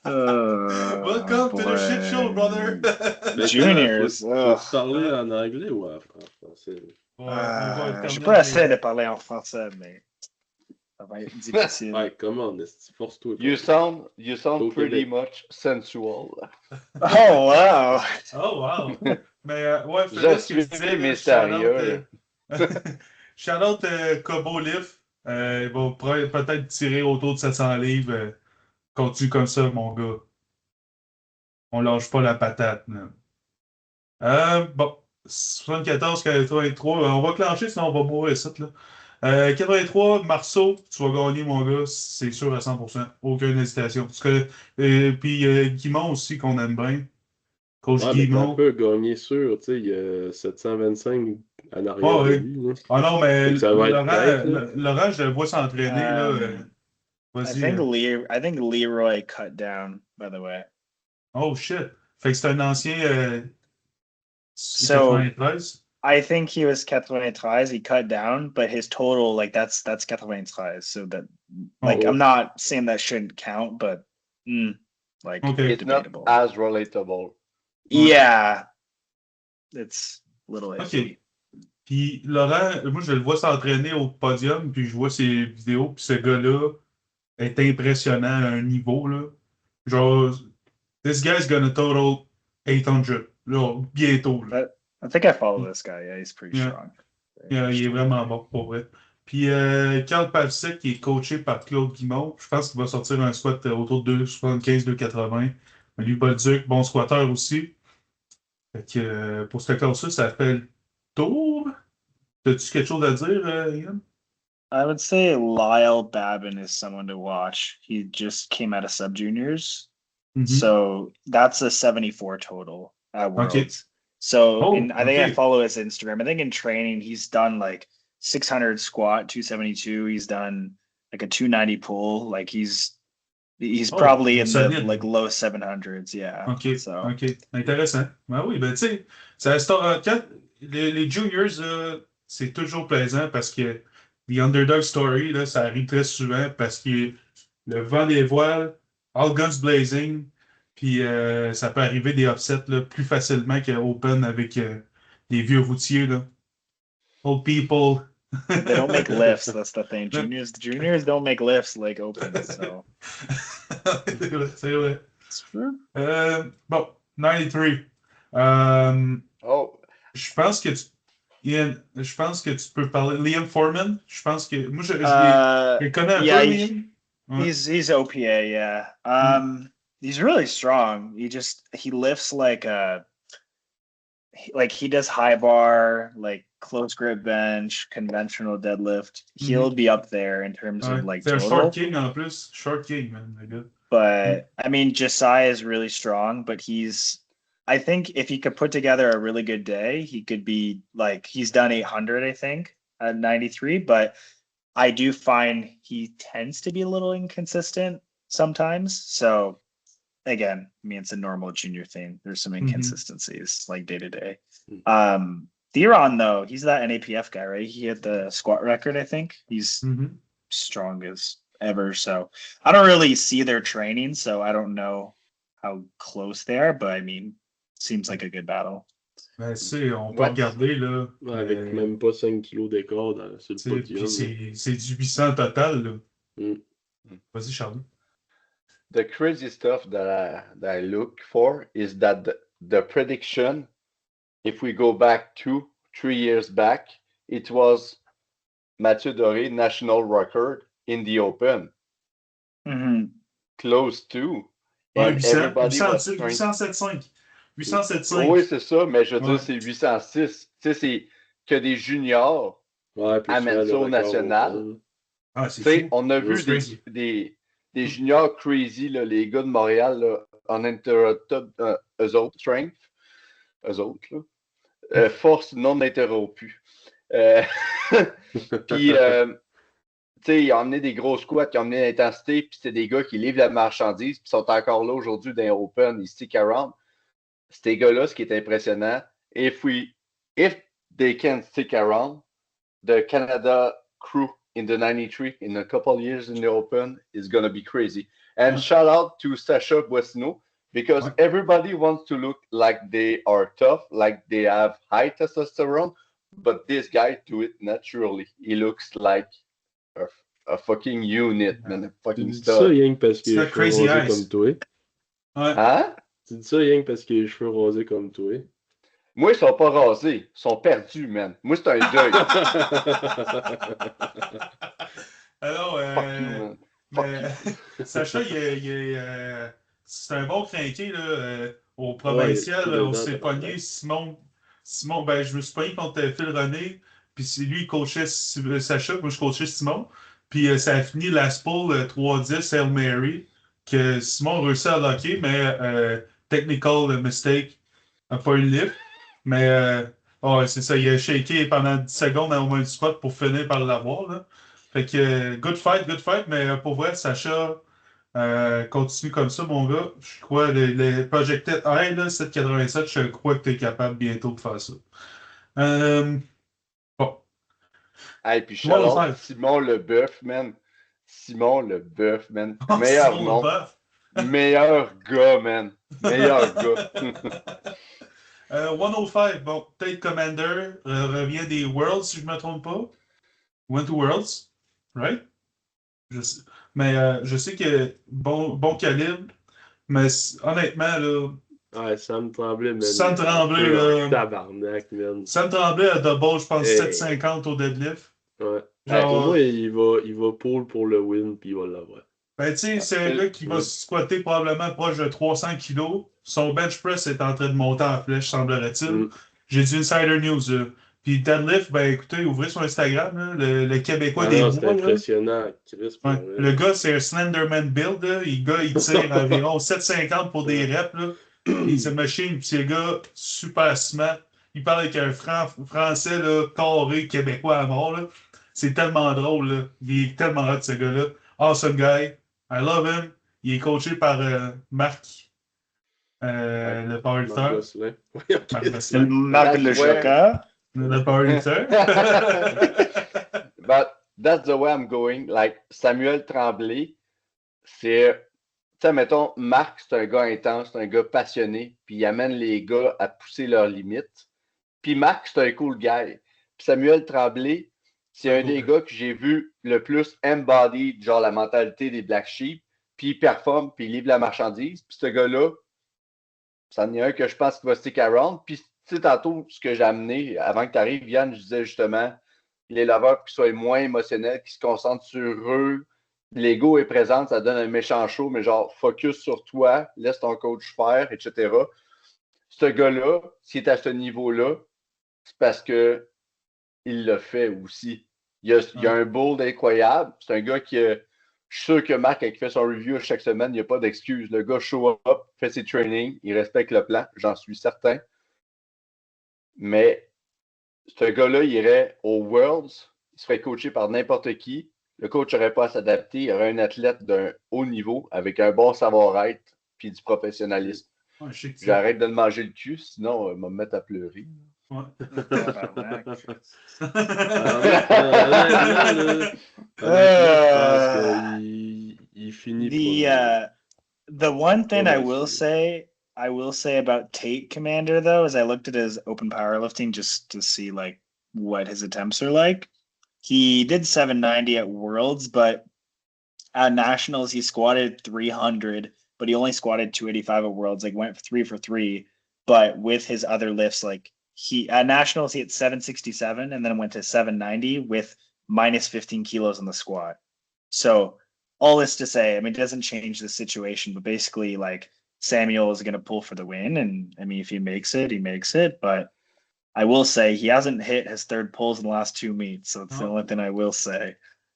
Welcome to the shit show, brother. Juniors. Faut parler en anglais ou en français? Je suis pas assez de parler en français, mais ça va être difficile. Ouais, comment, force-toi. You sound pretty much sensual. Oh, wow! Oh, wow! Mais, ouais, Je suis mystérieux. Shout-out Kobo Lift. Il va peut-être tirer autour de 700 livres. Continue comme ça, mon gars. On lâche pas la patate. Bon, 74, 83. On va clencher, sinon on va mourir ça. 83, Marceau, tu vas gagner, mon gars. C'est sûr à 100%. Aucune hésitation. Puis Guimond aussi, qu'on aime bien. Coach Guimond. On peut gagner sûr. Tu sais, il y a 725 en arrière de lui. Là. Ah non, mais Laurent, je le vois s'entraîner. I think Leroy cut down, by the way. Oh shit. Fait que c'est un ancien So 93. I think he was 93. He cut down, but his total, like that's 93. So that, like, I'm not saying that shouldn't count, but like it's debatable. Not as relatable. Yeah, it's a little iffy. Puis Laurent, moi je le vois s'entraîner au podium, puis je vois ses vidéos, puis ce gars-là est impressionnant à un niveau là. Genre, this guy's gonna total 800. Genre, bientôt. Là. I think I follow this guy. Yeah, he's pretty strong. Yeah, il est vraiment bon pour vrai. Puis Carl Pavsek, qui est coaché par Claude Guimond, je pense qu'il va sortir un squat autour de 2,75-2,80. Lui, Bolduc, bon squatteur aussi. Fait que pour ce classe-là, ça fait le tour. As-tu quelque chose à dire, Ian? I would say Lyle Babin is someone to watch. He just came out of sub juniors. Mm-hmm. So that's a 74 total at Worlds. Okay. So I think I follow his Instagram. I think in training, he's done like 600 squat, 272. He's done like a 290 pull. Like he's probably in the like low 700s, yeah. OK, so. OK. Intéressant. Ben oui, ben tu sais, quand les juniors, c'est toujours plaisant parce que the underdog story, là, ça arrive très souvent parce que le vent des voiles, all guns blazing, puis ça peut arriver des upsets là, plus facilement qu'à Open avec des vieux routiers. Là. Old people. They don't make lifts, that's the thing. Juniors don't make lifts like Open, so. C'est vrai. It's true. Bon, 93. Je pense que tu peux parler. Liam Foreman, je pense que. Moi, je connais un peu, Liam. He's OPA, yeah. He's really strong. He lifts like he does high bar, like close grip bench, conventional deadlift. He'll be up there in terms of like total. They're short king en plus. Short king, man. But I mean, Josiah is really strong, but I think if he could put together a really good day, he could be like, he's done 800, I think, at 93, but I do find he tends to be a little inconsistent sometimes. So again, I mean, it's a normal junior thing. There's some inconsistencies like day to day. Theron, though, he's that NAPF guy, right? He had the squat record, I think. He's strong as ever. So I don't really see their training, so I don't know how close they are, but I mean, seems like a good battle. Ben, on peut regarder, là. Avec même pas 5 kilos d'écart sur le podium. C'est du 800 total, là. Vas-y, Charles. The crazy stuff that I look for is that the prediction, if we go back 2-3 years back, it was Mathieu Doré national record in the Open. Close to. And everybody was 807.5. 807.5. Oui, c'est ça, mais je veux dire, c'est 806. Tu sais, c'est que des juniors amènent ça au national. On a vu des juniors crazy, là, les gars de Montréal, là, uninterrupted, eux autres, strength, force non interrompue. Puis, tu sais, ils ont amené des gros squats, ils ont amené l'intensité, puis c'est des gars qui livrent la marchandise, puis sont encore là aujourd'hui dans Open, ils stick around. Ces gars-là, ce qui est impressionnant, if they can stick around, the Canada crew in the 93 in a couple of years in the Open is going to be crazy. And shout out to Sasha Boissino, because everybody wants to look like they are tough, like they have high testosterone, but this guy do it naturally. He looks like a fucking unit, man, a fucking stud. Ça, rien que parce qu'il est rasé comme toi. Hein? Tu dis ça rien que parce qu'il a les cheveux rasés comme toi. Moi, ils sont pas rasés. Ils sont perdus, man. Moi, c'est un deuil. Alors, Sacha, c'est un bon crinqué là, au provincial. On s'est pogné Simon, ben, je me suis pogné contre Phil René. Puis lui, il coachait Sacha. Moi, je coachais Simon. Puis ça a fini la spool 3-10 Hail Mary. Que Simon réussit à locker, mais technical mistake. Il n'a pas eu le lift. Mais c'est ça, il a shaké pendant 10 secondes au moins du spot pour finir par l'avoir. Là. Fait que good fight, mais pour vrai, Sacha, continue comme ça, mon gars. Je crois le Projected High, là, 787, je crois que tu es capable bientôt de faire ça. Bon. Hey, puis Simon Leboeuf, man. Meilleur nom. Meilleur gars, man. Meilleur gars. 105, bon, Tate Commander revient des Worlds, si je ne me trompe pas. Went to Worlds, right? Je sais que bon calibre, mais honnêtement, là. Ouais, Sam Tremblay, man. Sam Tremblay, là. Tabarnak, man. Sam Tremblay a double, je pense, 750 au deadlift. Ouais. Pour moi, il va pull pour le win, puis il va l'avoir. Ben, tu sais, c'est un gars qui va squatter probablement proche de 300 kilos. Son bench press est en train de monter en flèche, semblerait-il. J'ai du Insider News. Puis deadlift, ben écoutez, ouvrez son Instagram, là, le Québécois des bois. C'est impressionnant. Chris, le gars, c'est un Slenderman build. Là. Il tire environ 750 pour des reps. Là. C'est une machine. Puis c'est un gars super smart. Il parle avec un français là, carré québécois à mort. Là. c'est tellement drôle, là. Il est tellement hot, ce gars-là. Awesome guy. I love him. Il est coaché par Marc, le powerlifter. Marc Le Choca. Le powerlifter. But that's the way I'm going. Like, Samuel Tremblay, c'est... Tu sais, mettons, Marc, c'est un gars intense, c'est un gars passionné, puis il amène les gars à pousser leurs limites. Puis Marc, c'est un cool guy. Puis Samuel Tremblay, c'est un des gars que j'ai vu le plus embodied, genre la mentalité des Black Sheep, puis il performe, puis il livre la marchandise. Puis ce gars-là, c'en est un que je pense qu'il va stick around. Puis, tu sais, tantôt, ce que j'ai amené, avant que tu arrives, Yann, je disais justement, les lovers qui soient moins émotionnels, qui se concentrent sur eux. L'ego est présent, ça donne un méchant show, mais genre, focus sur toi, laisse ton coach faire, etc. Ce gars-là, s'il est à ce niveau-là, c'est parce que il l'a fait aussi. Il y a un build incroyable. C'est un gars qui, je suis sûr que Marc, quand il fait son review chaque semaine, il n'y a pas d'excuse. Le gars show up, fait ses trainings, il respecte le plan, j'en suis certain. Mais ce gars-là, il irait aux Worlds, il serait coaché par n'importe qui. Le coach n'aurait pas à s'adapter. Il y aurait un athlète d'un haut niveau avec un bon savoir-être puis du professionnalisme. Ouais, j'arrête de me manger le cul, sinon, il va me mettre à pleurer. Ouais. Il finit the one thing I will say about Tate Commander though is I looked at his open powerlifting just to see like what his attempts are like. He did 790 at Worlds, but at Nationals he squatted 300, but he only squatted 285 at Worlds, like went 3 for 3. But with his other lifts, like he at Nationals he hit 767 and then went to 790 with minus 15 kilos on the squat. So all this to say, I mean, it doesn't change the situation, but basically like Samuel is going to pull for the win. And I mean, if he makes it, he makes it. But I will say he hasn't hit his third pulls in the last 2 meets. So it's the only thing I will say.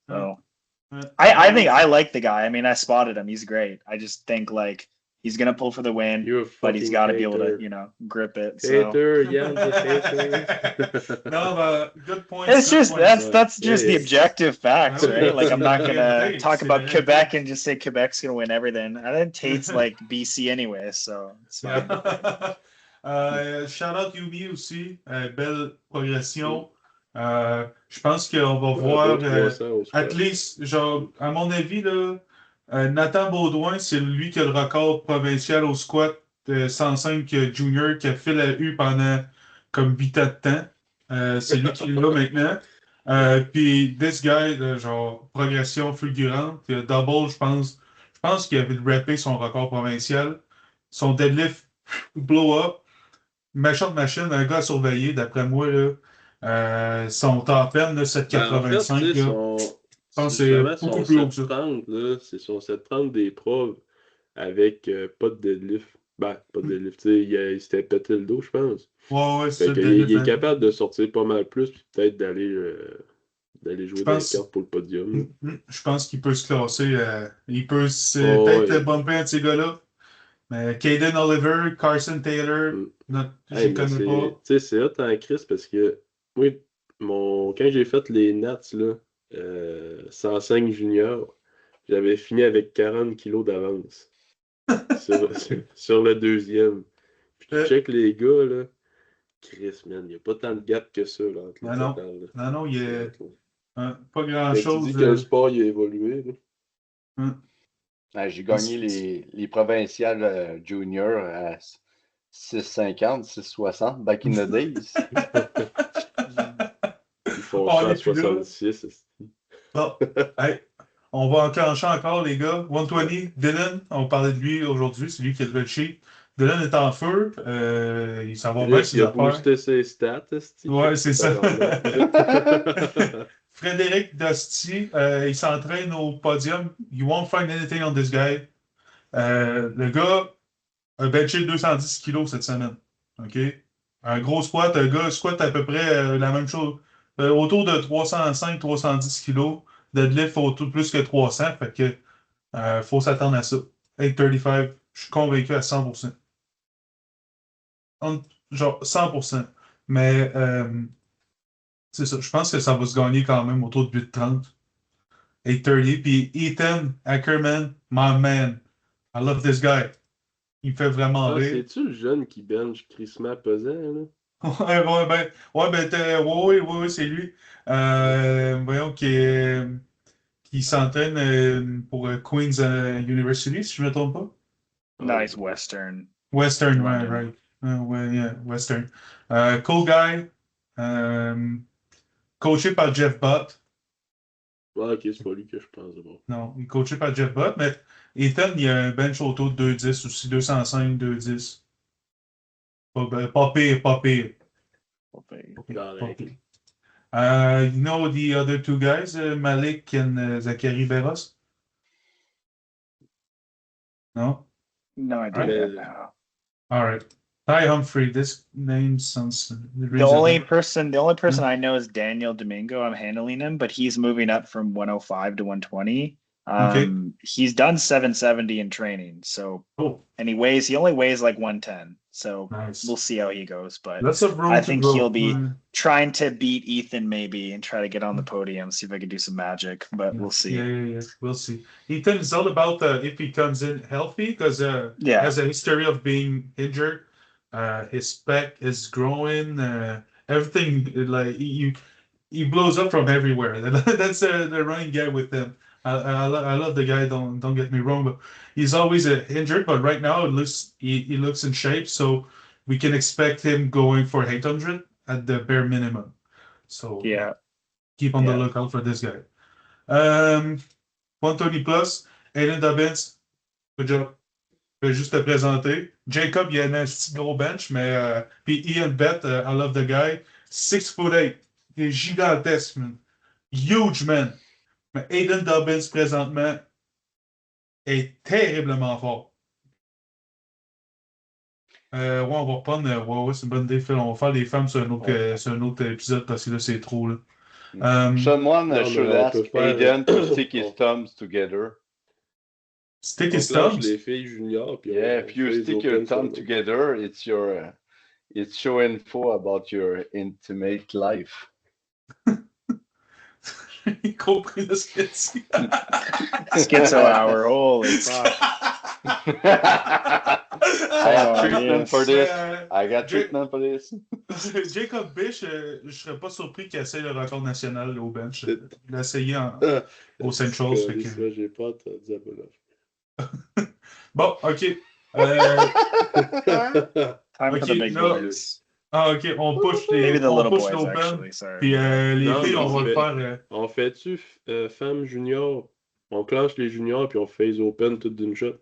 So I think I like the guy. I mean, I spotted him. He's great. I just think like he's going to pull for the win, but he's got to be able to, you know, grip it. Hater, so. No, but good point. It's good just point. that's just the objective facts, right? Like I'm not gonna talk about yeah. Quebec and just say Quebec's gonna win everything. I think Tate's like BC anyway, so it's fine. Shout out Yumi aussi, belle progression. Je pense qu'on va voir at least, genre, à mon avis, là, Nathan Baudouin, c'est lui qui a le record provincial au squat 105 junior qui a fait la U pendant comme 8 ans de temps. C'est lui qui l'a maintenant. Puis this guy, genre, progression fulgurante. Double, je pense qu'il avait rappé son record provincial. Son deadlift blow up. Méchante machine, un gars à surveiller, d'après moi, là. Son top end, 785. Je pense que c'est beaucoup plus haut que ça. 730, là, c'est son 730 des preuves avec pas de deadlift. Ben, pas de deadlift. Il s'était pété le dos, je pense. Ouais, c'est ça. Il est capable de sortir pas mal plus, puis peut-être d'aller jouer dans les cartes pour le podium. Je pense qu'il peut se classer. Il peut peut-être bumper un de ces gars-là. Mais Caden Oliver, Carson Taylor, je ne connais pas. Tu sais, c'est hot en Chris parce que oui, quand j'ai fait les Nats, là, 105 junior, j'avais fini avec 40 kilos d'avance sur le deuxième. Puis tu check les gars, là, Chris, man, il n'y a pas tant de gap que ça là, entre les totales, là. Non, il y a pas grand-chose. Tu dis que le sport il a évolué. Là. J'ai gagné les provinciales junior à 6,50, 6,60 back in the days. Ils font ça à 66. Bon, hey, on va enclencher encore, les gars. 120, Dylan, on parlait de lui aujourd'hui, c'est lui qui a le sheet. Dylan est en feu, il s'en va bien ses affaires. Il a boosté ses stats. Ouais, c'est ça. Frédéric Dosti, il s'entraîne au podium. You won't find anything on this guy. Le gars a benché 210 kilos cette semaine. OK? Un gros squat, un gars squat à peu près la même chose. Autour de 305-310 kilos. Deadlift autour plus que 300. Fait que faut s'attendre à ça. 835, je suis convaincu à 100%. Genre 100%. Mais C'est ça. Je pense que ça va se gagner quand même autour de 8:30. 8:30. Puis Ethan Ackerman, my man. I love this guy. Il me fait vraiment Ah, rire. c'est-tu le jeune qui bench crissement pesant, là? Ouais, c'est lui. Voyons qui s'entraîne pour Queen's University, si je ne me trompe pas. Nice Western. Western, London. right. Ouais, yeah, Western. Cool guy. Coaché par Jeff Butt. Ouais, ok, c'est pas lui que je pense. Bon. Non, il est coaché par Jeff Butt, mais Ethan, il a un bench autour de 210 aussi, 205, 210. Pas pire, pas pire. Correct. You know the other two guys, Malik and Zachary Berros? No? No idea. All right. Ty Humphrey. This name sounds. The only person I know is Daniel Domingo. I'm handling him, but he's moving up from 105 to 120. Okay. He's done 770 in training, so and he only weighs like 110. So nice. We'll see how he goes, but I think he'll be trying to beat Ethan maybe and try to get on the podium, see if I can do some magic, but we'll see. Yeah. We'll see. Ethan is all about if he comes in healthy because he has a history of being injured. His spec is growing. Everything like he blows up from everywhere. That's the running guy with him. I love the guy. Don't get me wrong, but he's always injured. But right now, he looks in shape, so we can expect him going for 800 at the bare minimum. So keep on the lookout for this guy. 130 plus. Aiden Dobbins, good job. Je vais juste te présenter. Jacob, il a un petit gros bench, mais puis Ian Bett, I love the guy. 6'8". Il est gigantesque, man. Huge, man. Mais Aiden Dobbins, présentement, est terriblement fort. On va reprendre. Ouais, c'est une bonne idée, Phil. On va faire les femmes sur un autre épisode parce que là, c'est trop. Là. Someone should ask Aiden to stick his thumbs together. Stick his thumbs? Les filles juniors. If you stick your thumb together, it's show info about your intimate life. J'ai compris de ce que tu dis. Schizo hour, holy fuck. I got treatment for this. I got treatment for this. Jacob Bish, je serais pas surpris qu'il essaye le record national au bench. Il l'a essayé au Central. J'ai pas entendu Bon, OK. Time for the big boys. OK, on push l'open. Puis les filles, on va le faire. On fait-tu femmes juniors? On clenche les juniors puis on fait les open toutes d'une shot.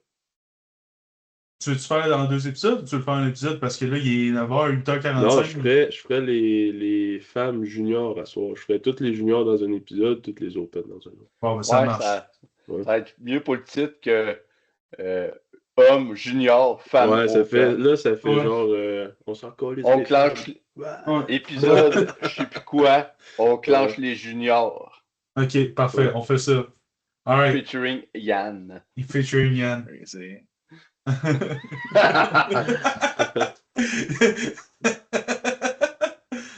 Tu veux-tu faire dans 2 épisodes ou tu veux le faire un épisode parce que là, il est 9h, 8h45? Non, je ferais les femmes juniors à soir. Je ferais toutes les juniors dans un épisode, toutes les open dans un autre. Bon, ben, ça marche. Ça va être mieux pour le titre que homme, junior, femme. Ouais, ça fait genre on s'en colle. On clenche épisode, je sais plus quoi, on clenche les juniors. OK, parfait, on fait ça. All right. Featuring Yann. Featuring Yann. Crazy.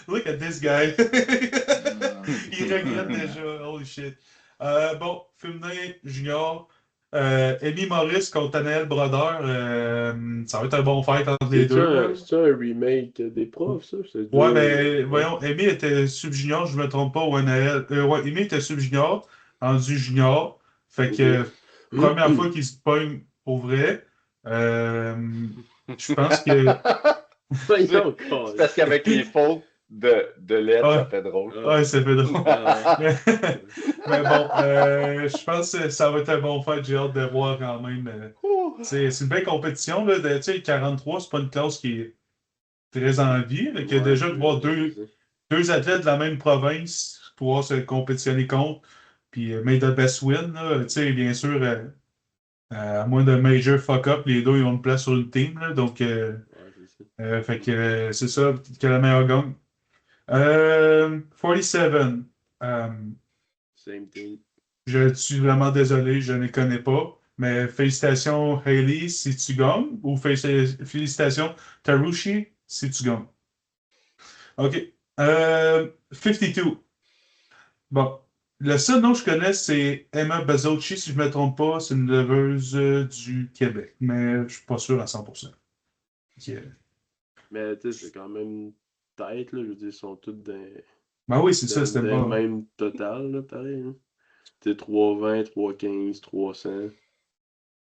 Look at this guy. Il regrette déjà. Holy shit. Bon, féminin junior. Amy Morris contre Anaël Brodeur. Ça va être un bon fight entre les deux. C'est un remake des profs, ça? Ouais, mais voyons, Amy était sub-junior, je ne me trompe pas, ou Anaël. Amy était sub-junior, rendu junior. Fait que première fois qu'il se pogne pour vrai. Je pense que. C'est parce qu'avec les fautes de lettres, ça fait drôle. Ouais, ça fait drôle. Mais bon, je pense que ça va être un bon fight. J'ai hâte de voir quand même. C'est une belle compétition. Là, 43, c'est pas une classe qui est très en vie. Que déjà de voir deux athlètes de la même province pouvoir se compétitionner contre. Puis, made the best win. Là, bien sûr. À moins de major fuck-up, les deux ils ont une place sur le team. Là, donc, fait que c'est ça, que la meilleure gagne. 47. Same thing. Je suis vraiment désolé, je ne les connais pas. Mais félicitations, Hailey, si tu gagnes. Ou félicitations, Tarushi, si tu gagnes. OK. 52. Bon. Le seul nom que je connais, c'est Emma Bazocchi, si je ne me trompe pas. C'est une leveuse du Québec, mais je ne suis pas sûr à 100%. Okay. Mais tu sais, c'est quand même tête, là. Je veux dire, ils sont tous dans. Ben oui, c'est ça, c'était le pas. même total, là, pareil. Hein. Tu sais, 320, 315, 300.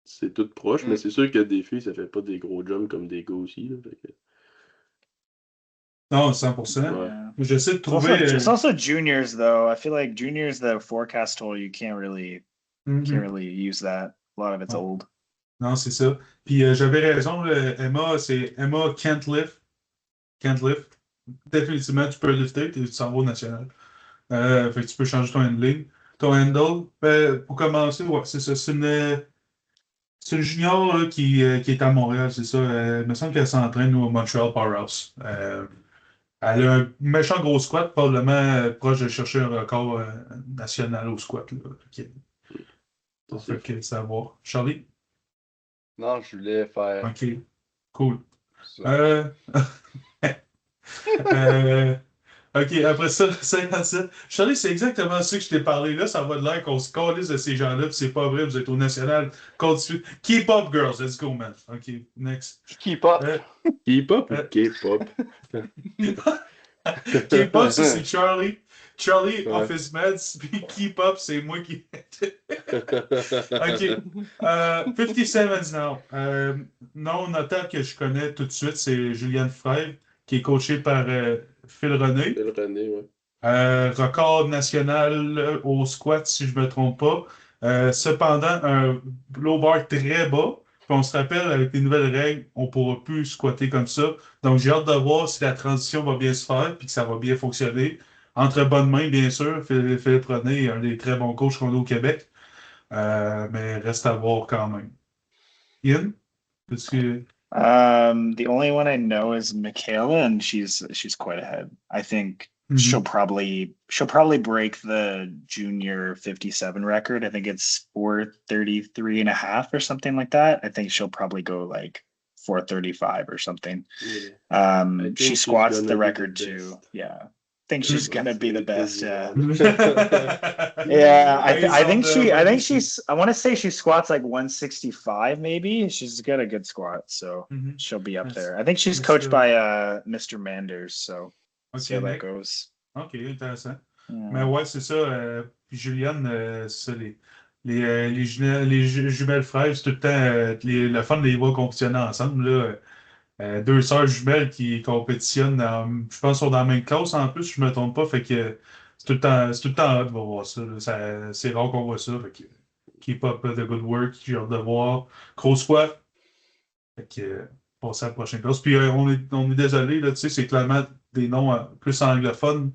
C'est tout proche, mais c'est sûr que des filles, ça fait pas des gros jumps comme des gars aussi. Là, fait que... Non, 100%. Yeah. J'essaie de trouver. It's also juniors, though. I feel like juniors, the forecast total, you can't really use that. A lot of it's old. Non, c'est ça. Puis j'avais raison, Emma, c'est Emma Can't Lift. Can't Lift. Définitivement, tu peux lifter, tu s'en vas au national. Fait que tu peux changer ton handling. Ton handle, pour commencer, ouais, c'est ça. C'est une junior là, qui est à Montréal, c'est ça. Il me semble qu'elle s'entraîne au Montreal Powerhouse. Elle a un méchant gros squat, probablement proche de chercher un record national au squat. Là. On fait que savoir. Charlie? Non, je voulais faire. OK. Cool. OK, après ça, 57. Charlie, c'est exactement ça que je t'ai parlé là. Ça va de l'air qu'on se calisse de ces gens-là, puis c'est pas vrai, vous êtes au national. Continue. Keep up, girls. Let's go, man. OK, next. Keep up. Keep up ou K-pop? Keep up, ça, c'est Charlie. Charlie off his meds, puis keep up, c'est moi qui. OK. 57 now. Non, notable que je connais tout de suite, c'est Juliane Frey, qui est coachée par Phil René. Phil René, oui. Record national au squat, si je ne me trompe pas. Cependant, un low bar très bas. Puis on se rappelle, avec les nouvelles règles, on ne pourra plus squatter comme ça. Donc, j'ai hâte de voir si la transition va bien se faire et que ça va bien fonctionner. Entre bonnes mains, bien sûr. Philippe René est un des très bons coachs qu'on a au Québec. Mais reste à voir quand même. Ian? Est-ce que... The only one I know is Michaela, and she's quite ahead. I think she'll probably break the junior 57 record. I think it's 4:33 and a half or something like that. I think she'll probably go like 4:35 or something. Yeah. She squats the record too. Yeah. I think she's gonna be the best. Yeah. Yeah. I think she's. I want to say she squats like 165. Maybe she's got a good squat, so she'll be up there. I think she's coached by Mr. Manders, so see how that goes. Ok, intéressant. Yeah. Mais ouais, c'est ça. Puis Juliane, c'est ça, les jumelles frères, c'est tout le temps le fun de les voir compétitionner ensemble là. Deux sœurs jumelles qui compétitionnent, je pense, sont dans la même classe en plus, si je ne me trompe pas. Fait que c'est tout le temps hâte de voir ça. C'est rare qu'on voit ça. Fait que keep up the good work, j'ai hâte de voir. Gros squat. Fait que passer à la prochaine classe. Puis on est désolé, là, tu sais, c'est clairement des noms plus anglophones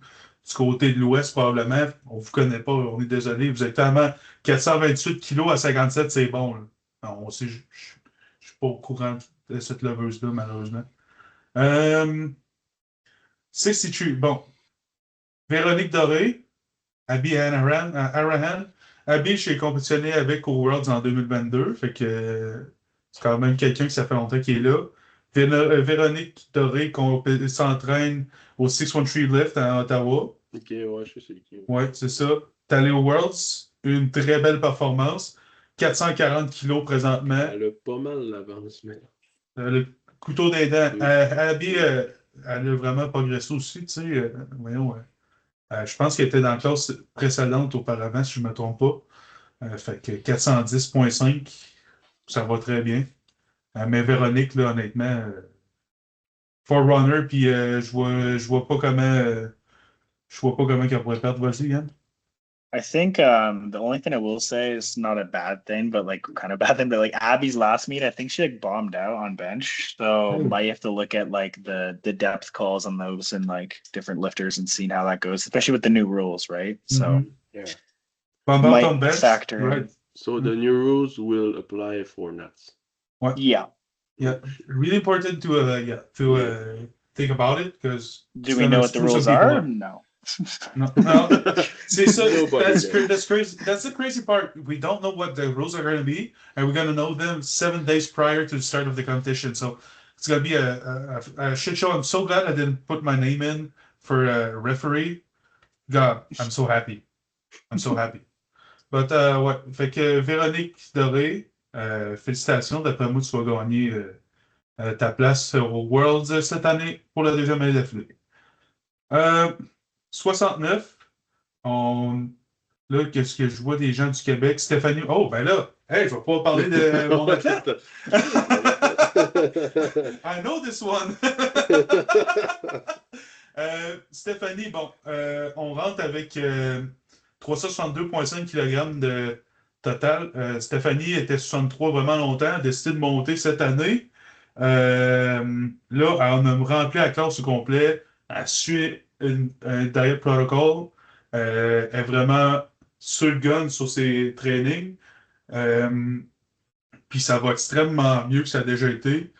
du côté de l'Ouest, probablement. On ne vous connaît pas, on est désolé. Vous êtes tellement 428 kilos à 57, c'est bon. Là. Non, je ne suis pas au courant de cette leveuse-là, malheureusement. 62. Bon. Véronique Doré, Abby Arahan. Abby, j'ai compétitionné avec au Worlds en 2022. Fait que c'est quand même quelqu'un qui ça fait longtemps qu'il est là. Véronique Doré s'entraîne au 613 Lift à Ottawa. Ok, ouais, je sais qui. Ouais, c'est ça. T'es allé au Worlds. Une très belle performance. 440 kilos présentement. Elle a pas mal l'avance, mais. Le couteau des dents. Abby, elle a vraiment progressé aussi, tu sais. Voyons, je pense qu'elle était dans la classe précédente auparavant, si je ne me trompe pas. Fait que 410,5, ça va très bien. Mais Véronique, là, honnêtement, Forerunner, puis je vois pas comment qu'elle pourrait perdre. Vas-y, Yann. I think the only thing I will say is not a bad thing, but like kind of bad thing. But like Abby's last meet, I think she like bombed out on bench, so might have to look at like the depth calls on those and like different lifters and seeing how that goes, especially with the new rules, right? So yeah, might on bench, factor right? in. So the new rules will apply for nuts. What? Yeah. Really important to think about it because. Do we know what the rules are? No. No. See, so that's crazy. That's the crazy part. We don't know what the rules are going to be, and we're going to know them 7 days prior to the start of the competition. So it's going to be a shit show. I'm so glad I didn't put my name in for a referee. God, I'm so happy. I'm so happy. But, ouais. Fait que Véronique Doré, félicitations. D'après moi, tu vas gagner ta place au Worlds cette année pour la deuxième année d'affilée. 69, là, qu'est-ce que je vois des gens du Québec? Stéphanie. Oh, ben là, hey, je vais pas parler de mon athlète. I know this one. Stéphanie, bon, on rentre avec 362,5 kg de total. Stéphanie était 63 vraiment longtemps, a décidé de monter cette année. Là, on a rempli la classe au complet, elle suit un diet protocol, est vraiment sur le gun sur ses trainings. Puis ça va extrêmement mieux que ça a déjà été.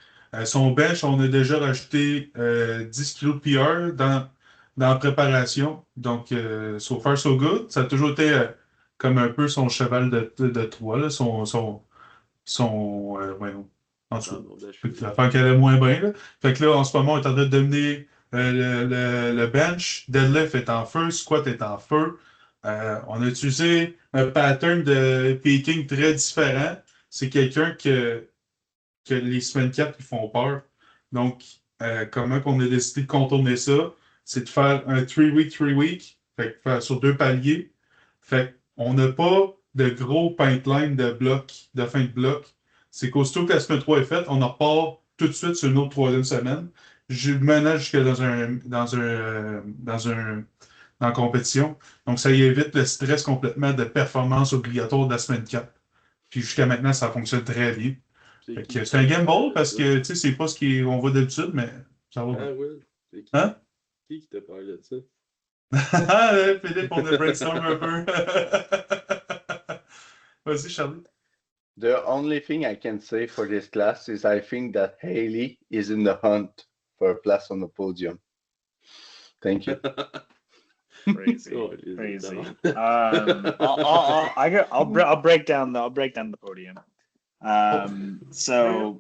Son bench, on a déjà rajouté 10 kg de PR dans la préparation. Donc, so far, so good. Ça a toujours été comme un peu son cheval de Troie, là, voyons. En tout cas, l'affaire qu'elle est moins bien. Là. Fait que là, en ce moment, on est en train de dominer le bench. Deadlift est en feu, squat est en feu. On a utilisé un pattern de peaking très différent. C'est quelqu'un que les semaines 4 ils font peur. Donc, comment qu'on a décidé de contourner ça? C'est de faire un 3-week, 3-week, fait que faire sur 2 paliers. Fait qu'on n'a pas de gros pipeline de bloc, de fin de bloc. C'est qu'aussitôt que la semaine 3 est faite, on en repart tout de suite sur une autre 3e semaine. Je manage jusqu'à dans la compétition. Donc, ça y évite le stress complètement de performance obligatoire de la semaine 4. Puis jusqu'à maintenant, ça fonctionne très bien. C'est un game ball parce que tu sais, c'est pas ce qu'on voit d'habitude, mais ça va. Ah oui. Hein? Qui t'a parlé de ça? Philippe, on a brainstorm un peu. Vas-y, Charlie. The only thing I can say for this class is I think that Haley is in the hunt for a place on the podium. Thank you. Crazy. I'll break down the podium. So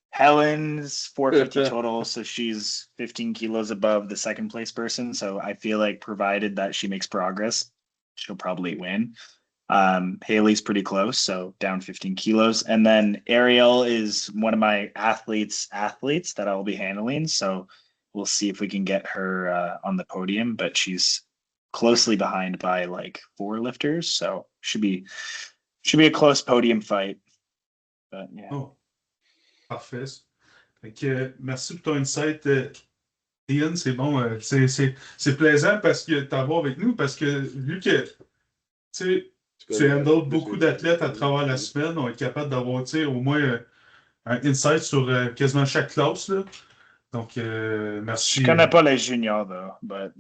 Helen's 450 total, so she's 15 kilos above the second place person. So I feel like provided that she makes progress, she'll probably win. Haley's pretty close, so down 15 kilos. And then Ariel is one of my athletes that I will be handling. So we'll see if we can get her on the podium, but she's closely behind by like 4 lifters. So should be a close podium fight. But yeah. Oh, parfait. Fait que, merci pour ton insight, Ian. C'est bon. C'est plaisant parce que t'avoir avec nous, parce que vu que tu handles beaucoup d'athlètes à travers la semaine, on est capable d'avoir au moins un insight sur quasiment chaque classe. Là. Donc, merci. Je connais pas les juniors, though, but...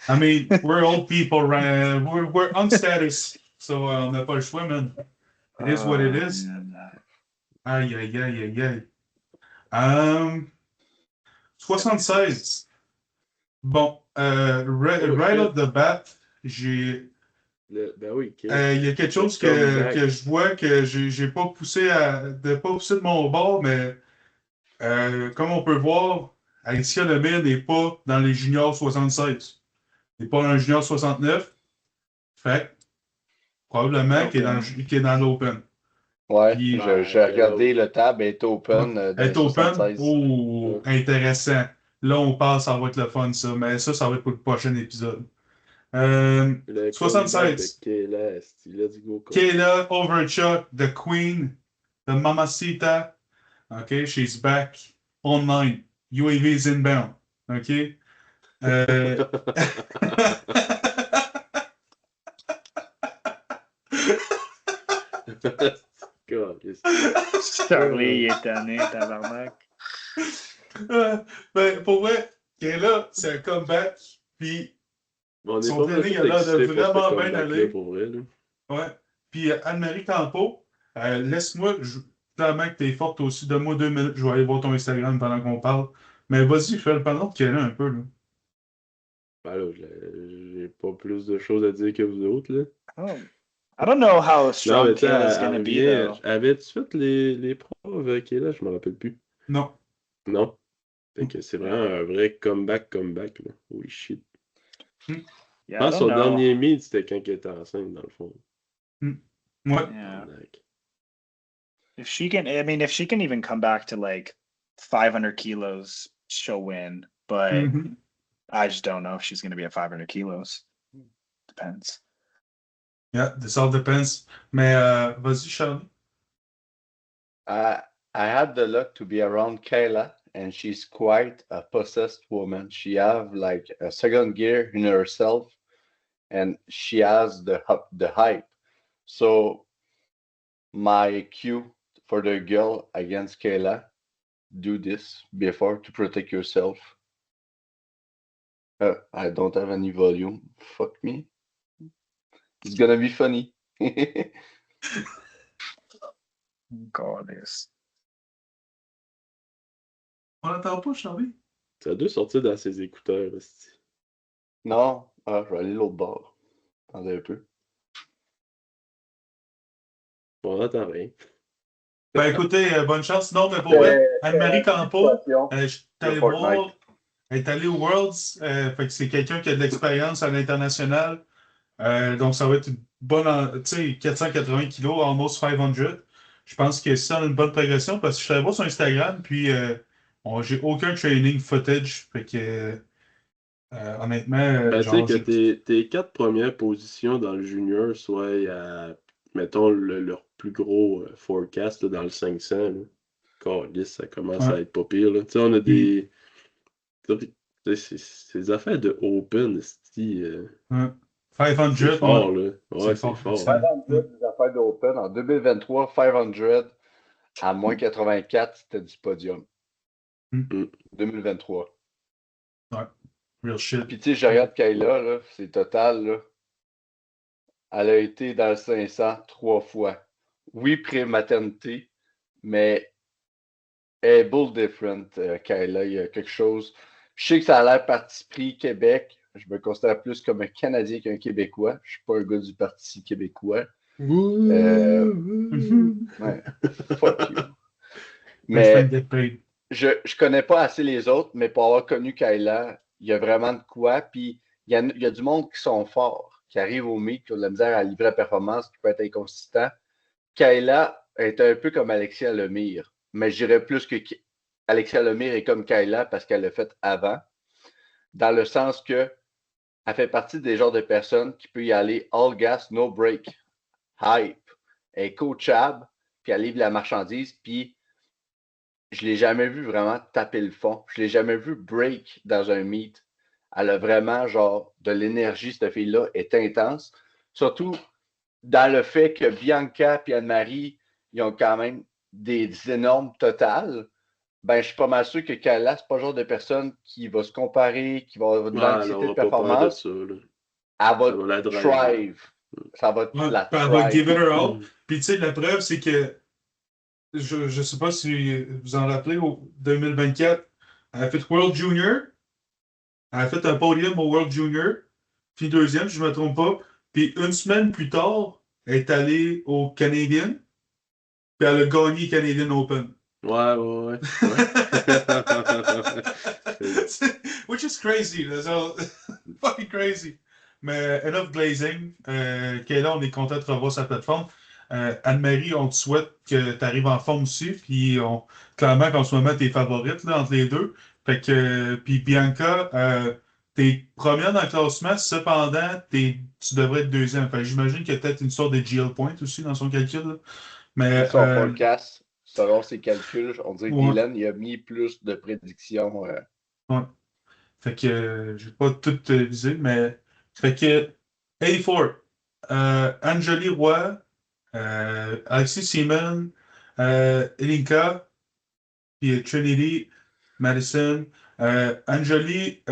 I mean, we're old people, right? We're on status, so on n'a pas le choix, man. It is what it is. Aïe, aïe, aïe, aïe, aïe. 76. Bon, right off the bat, j'ai... Ben oui, il y a quelque chose que je vois que j'ai pas poussé de mon bord, mais comme on peut voir, Alicia Lemire n'est pas dans les juniors 76. Il n'est pas dans le junior 69. Fait probablement qu'il est dans l'open. Ouais, j'ai regardé le tab, elle est open. Elle est open? Oh, intéressant. Là, on passe, ça va être le fun, ça. Mais ça va être pour le prochain épisode. 76. Kayla Overchuck, the Queen, the Mamacita. Okay, she's back online. UAV is inbound. Okay. Charlie, il est tanné, tabarnak. Ben, pour vrai, Kayla, c'est un comeback. Puis, son training a l'air de vraiment bien aller. Ouais. Puis, Anne-Marie Campo, laisse-moi, clairement que t'es forte aussi. Donne-moi 2 minutes, je vais aller voir ton Instagram pendant qu'on parle. Mais vas-y, fais le pendant qu'il y en a un peu, là. Ben là, j'ai pas plus de choses à dire que vous autres, là. Oh. I don't know how strong Kayla's gonna be, though. Avais-tu fait les pros avec Kayla? Je me rappelle plus. Non. Non? Fait que c'est vraiment un vrai comeback, là. Holy shit. Yeah, Je pense que son dernier meet, c'était quand elle était enceinte, dans le fond. Ouais. Yeah. If she can even come back to like 500 kilos, she'll win. But I just don't know if she's going to be at 500 kilos. Depends. Yeah, this all depends. Mais vas-y, Charlie. I had the luck to be around Kayla, and she's quite a possessed woman. She have like a second gear in herself, and she has the hype. So my cue for the girl against Kayla, do this before to protect yourself. I don't have any volume. Fuck me. It's gonna be funny. Goddess. On l'entend pas, Charlie? Ça doit sortir dans ses écouteurs, aussi. Non, je vais aller l'autre bord. Attendez un peu. On n'entend rien. Ben écoutez, bonne chance. Non, mais pour vrai, Anne-Marie Campo, je t'allais voir. Elle est allée au Worlds. Fait que c'est quelqu'un qui a de l'expérience à l'international. Donc, ça va être une bonne, tu sais, 480 kilos, almost 500. Je pense que c'est une bonne progression parce que je suis allé voir sur Instagram, puis j'ai aucun training footage. Fait que, honnêtement, tu sais que tes 4 premières positions dans le junior soient à, mettons, leur plus gros forecast là, dans le 500. Calisse, ça commence à être pas pire. Tu sais, on a des. Ces affaires de Open, c'est. 500, c'est fort, là. Ouais, c'est fort. 500, des affaires d'Open. En 2023, 500 à moins 84, c'était du podium. 2023. Ouais. Real shit. Puis tu sais, je regarde Kayla, là, c'est total, là. Elle a été dans le 500 3 fois. Oui, pré-maternité, mais elle est bull different, Kayla. Il y a quelque chose. Je sais que ça a l'air parti pris Québec. Je me considère plus comme un Canadien qu'un Québécois. Je suis pas un gars du Parti québécois. Ouais, fuck you. Mais je connais pas assez les autres, mais pour avoir connu Kayla, il y a vraiment de quoi. Puis il y a du monde qui sont forts, qui arrivent au meet, qui ont de la misère à livrer la performance, qui peut être inconsistant. Kayla est un peu comme Alexia Lemire, mais je dirais plus que Alexia Lemire est comme Kayla parce qu'elle l'a fait avant, dans le sens que elle fait partie des genres de personnes qui peut y aller all gas, no break, hype, elle est coachable, puis elle livre la marchandise, puis je l'ai jamais vu vraiment taper le fond. Je l'ai jamais vu break dans un meet. Elle a vraiment genre de l'énergie, cette fille-là est intense. Surtout dans le fait que Bianca et Anne-Marie, ils ont quand même des énormes totales. Ben, je suis pas mal sûr que Kayla, c'est pas le genre de personne qui va se comparer, qui va avoir de l'anxiété de performance. Elle va thrive. Ça va la thrive. Elle va give it her all. Puis tu sais, la preuve, c'est que je sais pas si vous en rappelez, au 2024, elle a fait World Junior. Elle a fait un podium au World Junior. Puis deuxième, je ne me trompe pas. Puis une semaine plus tard, elle est allée au Canadian. Puis elle a gagné Canadian Open. Ouais. Which is crazy. So, fucking crazy. Mais enough glazing. Kayla, on est content de revoir sa plateforme. Anne-Marie, on te souhaite que tu arrives en forme aussi. Puis clairement qu'en ce moment, t'es favorite là, entre les deux. Fait que, puis Bianca, t'es première dans le classement, cependant, tu devrais être deuxième. Fait que j'imagine qu'il y a peut-être une sorte de GL point aussi dans son calcul. Là. Mais, son forecast, selon ses calculs, on dirait que Dylan il a mis plus de prédictions. Ouais. Fait que j'ai pas tout visé, mais. Fait que 84, Angeli Roy, Alexis Seaman, Elinka, puis Trinity, Madison. Angeli,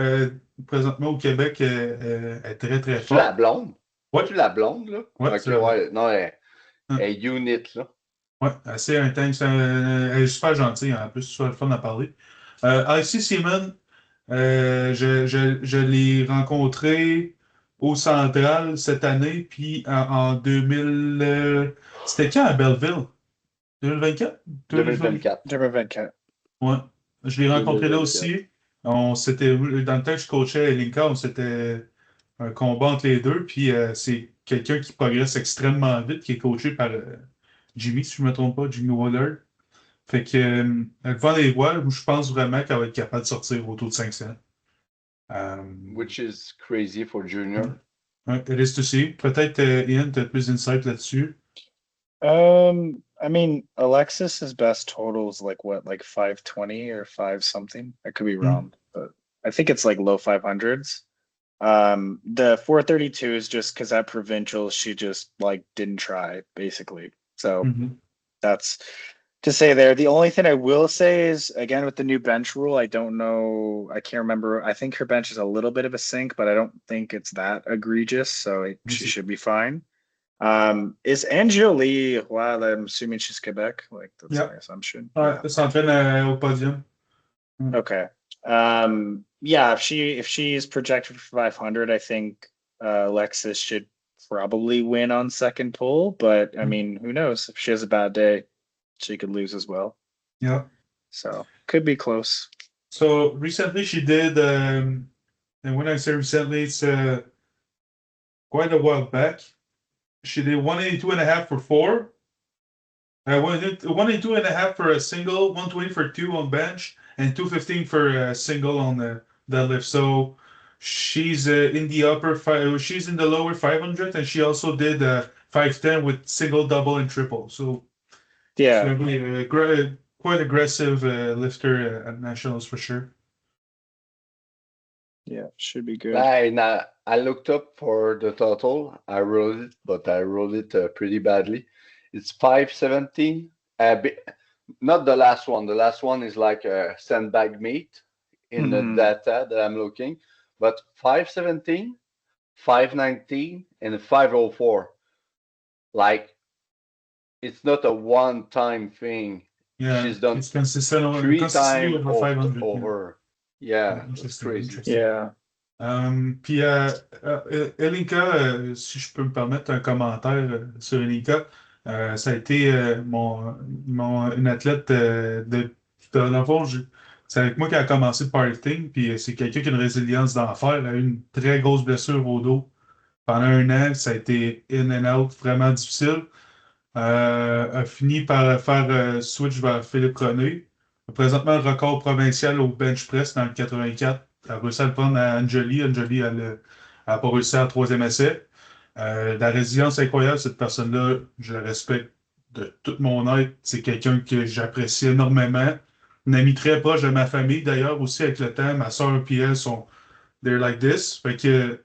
présentement au Québec, est très très forte. Tu la blonde? Ouais. Tu la blonde, là? Ouais, okay, ouais. Non, elle est unit, là. Ouais, assez intense. Elle est super gentille, en plus, c'est le fun à parler. Alexis Seaman, je l'ai rencontré au Central cette année, puis en 2000. C'était quand à Belleville? 2024? 2024. 2024. Ouais. Je l'ai rencontré là 2024. aussi. Dans le temps que je coachais Linka, c'était un combat entre les deux. Puis c'est quelqu'un qui progresse extrêmement vite, qui est coaché par Jimmy, si je ne me trompe pas, Jimmy Waller. Fait que devant les voix, je pense vraiment qu'elle va être capable de sortir autour de 500. Which is crazy for Junior. It is to see. Peut-être, Ian, tu as plus d'insight là-dessus. I mean, Alexis's best total is like what, like 520 or 5 something? I could be wrong, but I think it's like low 500s. The 432 is just because at provincial she just like didn't try basically. So that's to say there. The only thing I will say is again with the new bench rule, I don't know. I can't remember. I think her bench is a little bit of a sink, but I don't think it's that egregious. So she should be fine. Is Angélie, well, I'm assuming she's Quebec. Like that's my assumption. Ouais, elle s'entraîne au podium. Okay. Yeah, if she is projected for 500, I think Alexis should probably win on second pull. But I mean, who knows? If she has a bad day, she could lose as well. Yeah. So could be close. So recently she did, and when I say recently, it's quite a while back. She did 182.5 for 4. 182.5 for a single, 120 for 2 on bench, and 215 for a single on the deadlift. So she's in the she's in the lower 500, and she also did 510 with single, double, and triple. So yeah, quite aggressive lifter at nationals for sure. Yeah, should be good. I looked up for the total. I rolled it, but I rolled it pretty badly. It's 517. Not the last one. The last one is like a sandbag meat in the data that I'm looking. But 517, 519, and 504. Like, it's not a one-time thing. Yeah, she's done it's consistent 3 times over 500. Over. Yeah, it's crazy. Yeah. Puis Elinka, si je peux me permettre un commentaire sur Elinka, ça a été une athlète dans le fond, c'est avec moi qu'elle a commencé le powerlifting, puis c'est quelqu'un qui a une résilience d'enfer. Elle a eu une très grosse blessure au dos pendant 1 an. Ça a été in and out, vraiment difficile. A fini par faire switch vers Philippe René. Présentement, le record provincial au bench press dans le 84. Elle a réussi à le prendre à Angélie. Angélie, elle n'a pas réussi à 3e essai. La résilience incroyable, cette personne-là, je la respecte de tout mon être. C'est quelqu'un que j'apprécie énormément. Une amie très proche de ma famille, d'ailleurs, aussi avec le temps. Ma soeur et elle sont they're like this. Fait que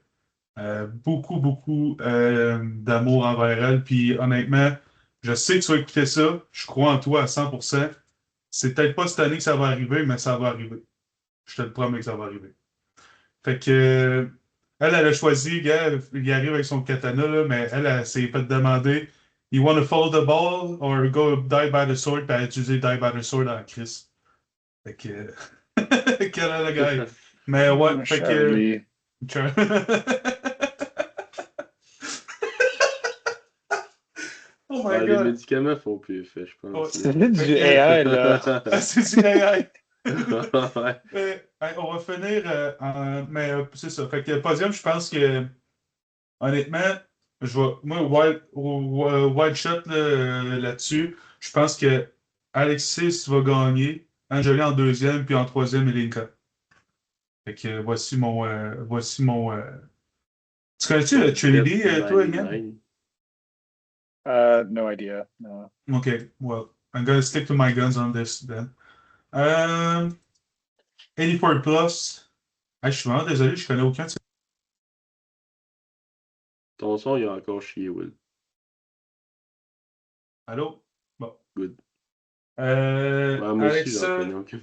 beaucoup d'amour envers elle. Puis honnêtement, je sais que tu vas écouter ça. Je crois en toi à 100%. C'est peut-être pas cette année que ça va arriver, mais ça va arriver. Je te le promets que ça va arriver. Fait que elle a choisi, gars, il arrive avec son katana, là, mais elle s'est fait demander You want to follow the ball or go die by the sword? Puis elle a utilisé die by the sword en Chris. Fait que quel est le gars? Mais ouais, fait que. Oh my God. Les médicaments font plus effet, je pense. C'est du AI, là. C'est du AI. On va finir mais c'est ça. Fait que podium, je pense que honnêtement, moi, wild shot là-dessus, je pense que Alexis va gagner, Angélie en 2e, puis en 3e, Elinka. Fait que voici mon Tu connais-tu le Trinity, toi, Ian? No idea. No. Okay, well, I'm gonna stick to my guns on this then. 84 plus. Je suis vraiment désolé, je connais aucun de ces. Ton son, il a encore chié, Will. Allô? Bon. Good. Moi Alexa, aussi,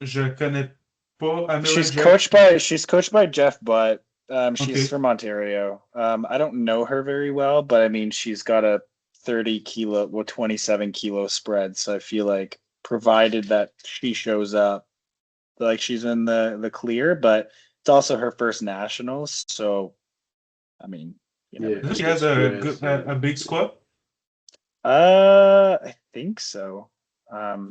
je connais pas. She's coached by Jeff Butt. She's from Ontario. I don't know her very well, but I mean, she's got a 27 kilo spread. So I feel like provided that she shows up, like she's in the clear, but it's also her first nationals. So, I mean, she has a big squat. I think so.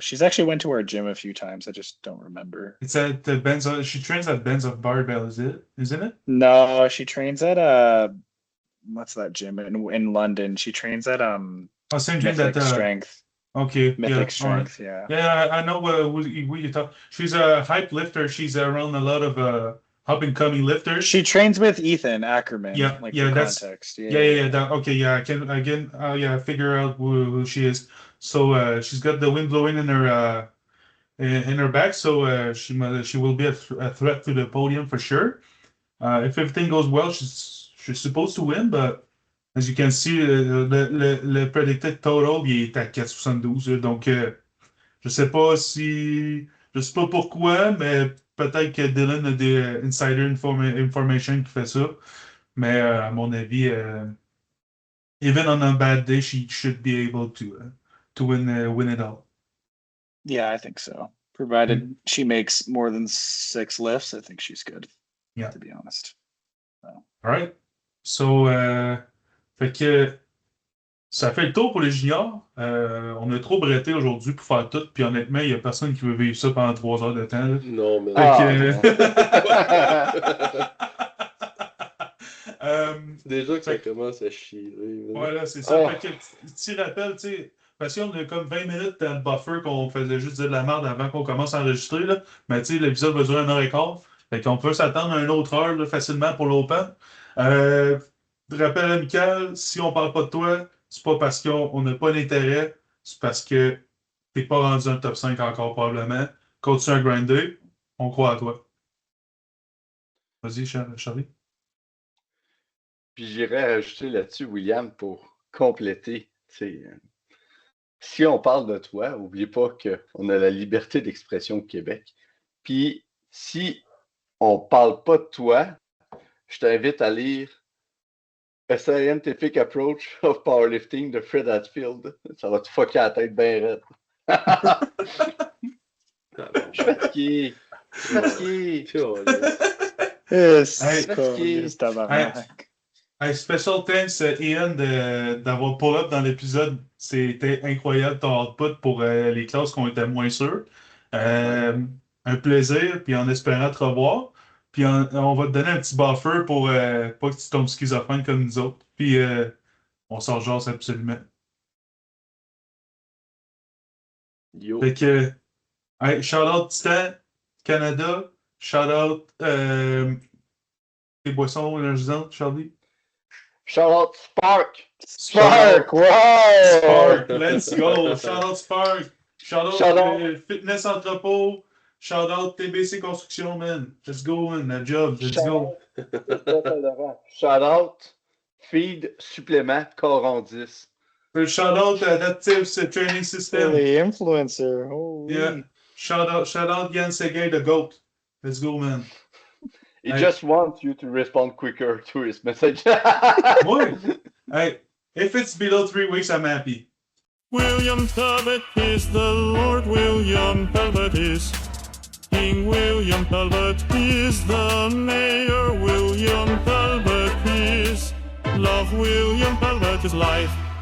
She's actually went to our gym a few times. I just don't remember. It's at the Benz. She trains at Benz of Barbell, isn't it? No, she trains at what's that gym in London? She trains at Same gym Mythic that Strength. Okay. Mythic Strength, yeah. Yeah, I know what you talk. She's a hype lifter. She's around a lot of up and coming lifters. She trains with Ethan Ackerman. Yeah, like yeah, for that's context. okay, yeah, I can figure out who she is. So she's got the wind blowing in her back, so she will be a threat to the podium for sure. If everything goes well, she's supposed to win, but as you can see, le predicted total il est à 4,72. Donc je sais pas pourquoi, mais peut-être que Dylan a des insider information qui fait ça. Mais à mon avis, even on a bad day, she should be able to win it all. Yeah, I think so. Provided she makes more than 6 lifts, I think she's good. Yeah. To be honest. So. All right. So, fait que ça fait le tour pour les juniors. On a trop bretté aujourd'hui pour faire tout. Puis honnêtement, il n'y a personne qui veut vivre ça pendant 3 heures de temps. Là. Non, mais. Déjà que ça commence à chier. Voilà, c'est ça. Fait que, petit rappel, tu sais, parce qu'on a comme 20 minutes dans le buffer qu'on faisait juste dire de la merde avant qu'on commence à enregistrer. Là. Mais tu sais, l'épisode va durer 1h15. Fait qu'on peut s'attendre à une autre heure là, facilement pour l'Open. Rappel amical, si on parle pas de toi, c'est pas parce qu'on n'a pas d'intérêt, c'est parce que t'es pas rendu dans le top 5 encore probablement. Continue à grinder, on croit à toi. Vas-y, Charlie. Puis j'irais rajouter là-dessus, William, pour compléter. Si on parle de toi, n'oubliez pas qu'on a la liberté d'expression au Québec. Puis si on parle pas de toi, je t'invite à lire A Scientific Approach of Powerlifting de Fred Hatfield. Ça va te fucker la tête bien raide. Je suis fatigué. Special thanks, Ian, d'avoir pull-up dans l'épisode. C'était incroyable ton output pour les classes qui ont été moins sûres. Un plaisir, puis en espérant te revoir. Puis on va te donner un petit buffer pour pas que tu tombes schizophrène comme nous autres. Puis on s'en jase absolument. Yo. Fait que, hey, shout-out Titan, Canada, shout-out les boissons énergisantes, Charlie. Shout-out Spark! Spark! Wow! Spark, let's go! Shout-out Spark! Shout-out Fitness Entrepôt! Shout-out TBC Construction, man! Let's go, man! La job, let's go! Shout-out Feed Supplément Coron 10. Shout-out Adaptive Training System. The influencer. Holy. Yeah. Shout-out Yann Seguin, the GOAT. Let's go, man. He just wants you to respond quicker to his message. Boy, hey, if it's below 3 weeks, I'm happy. William Talbot is the Lord William Talbot is. King William Talbot is the Mayor William Talbot is. Love William Talbot is life.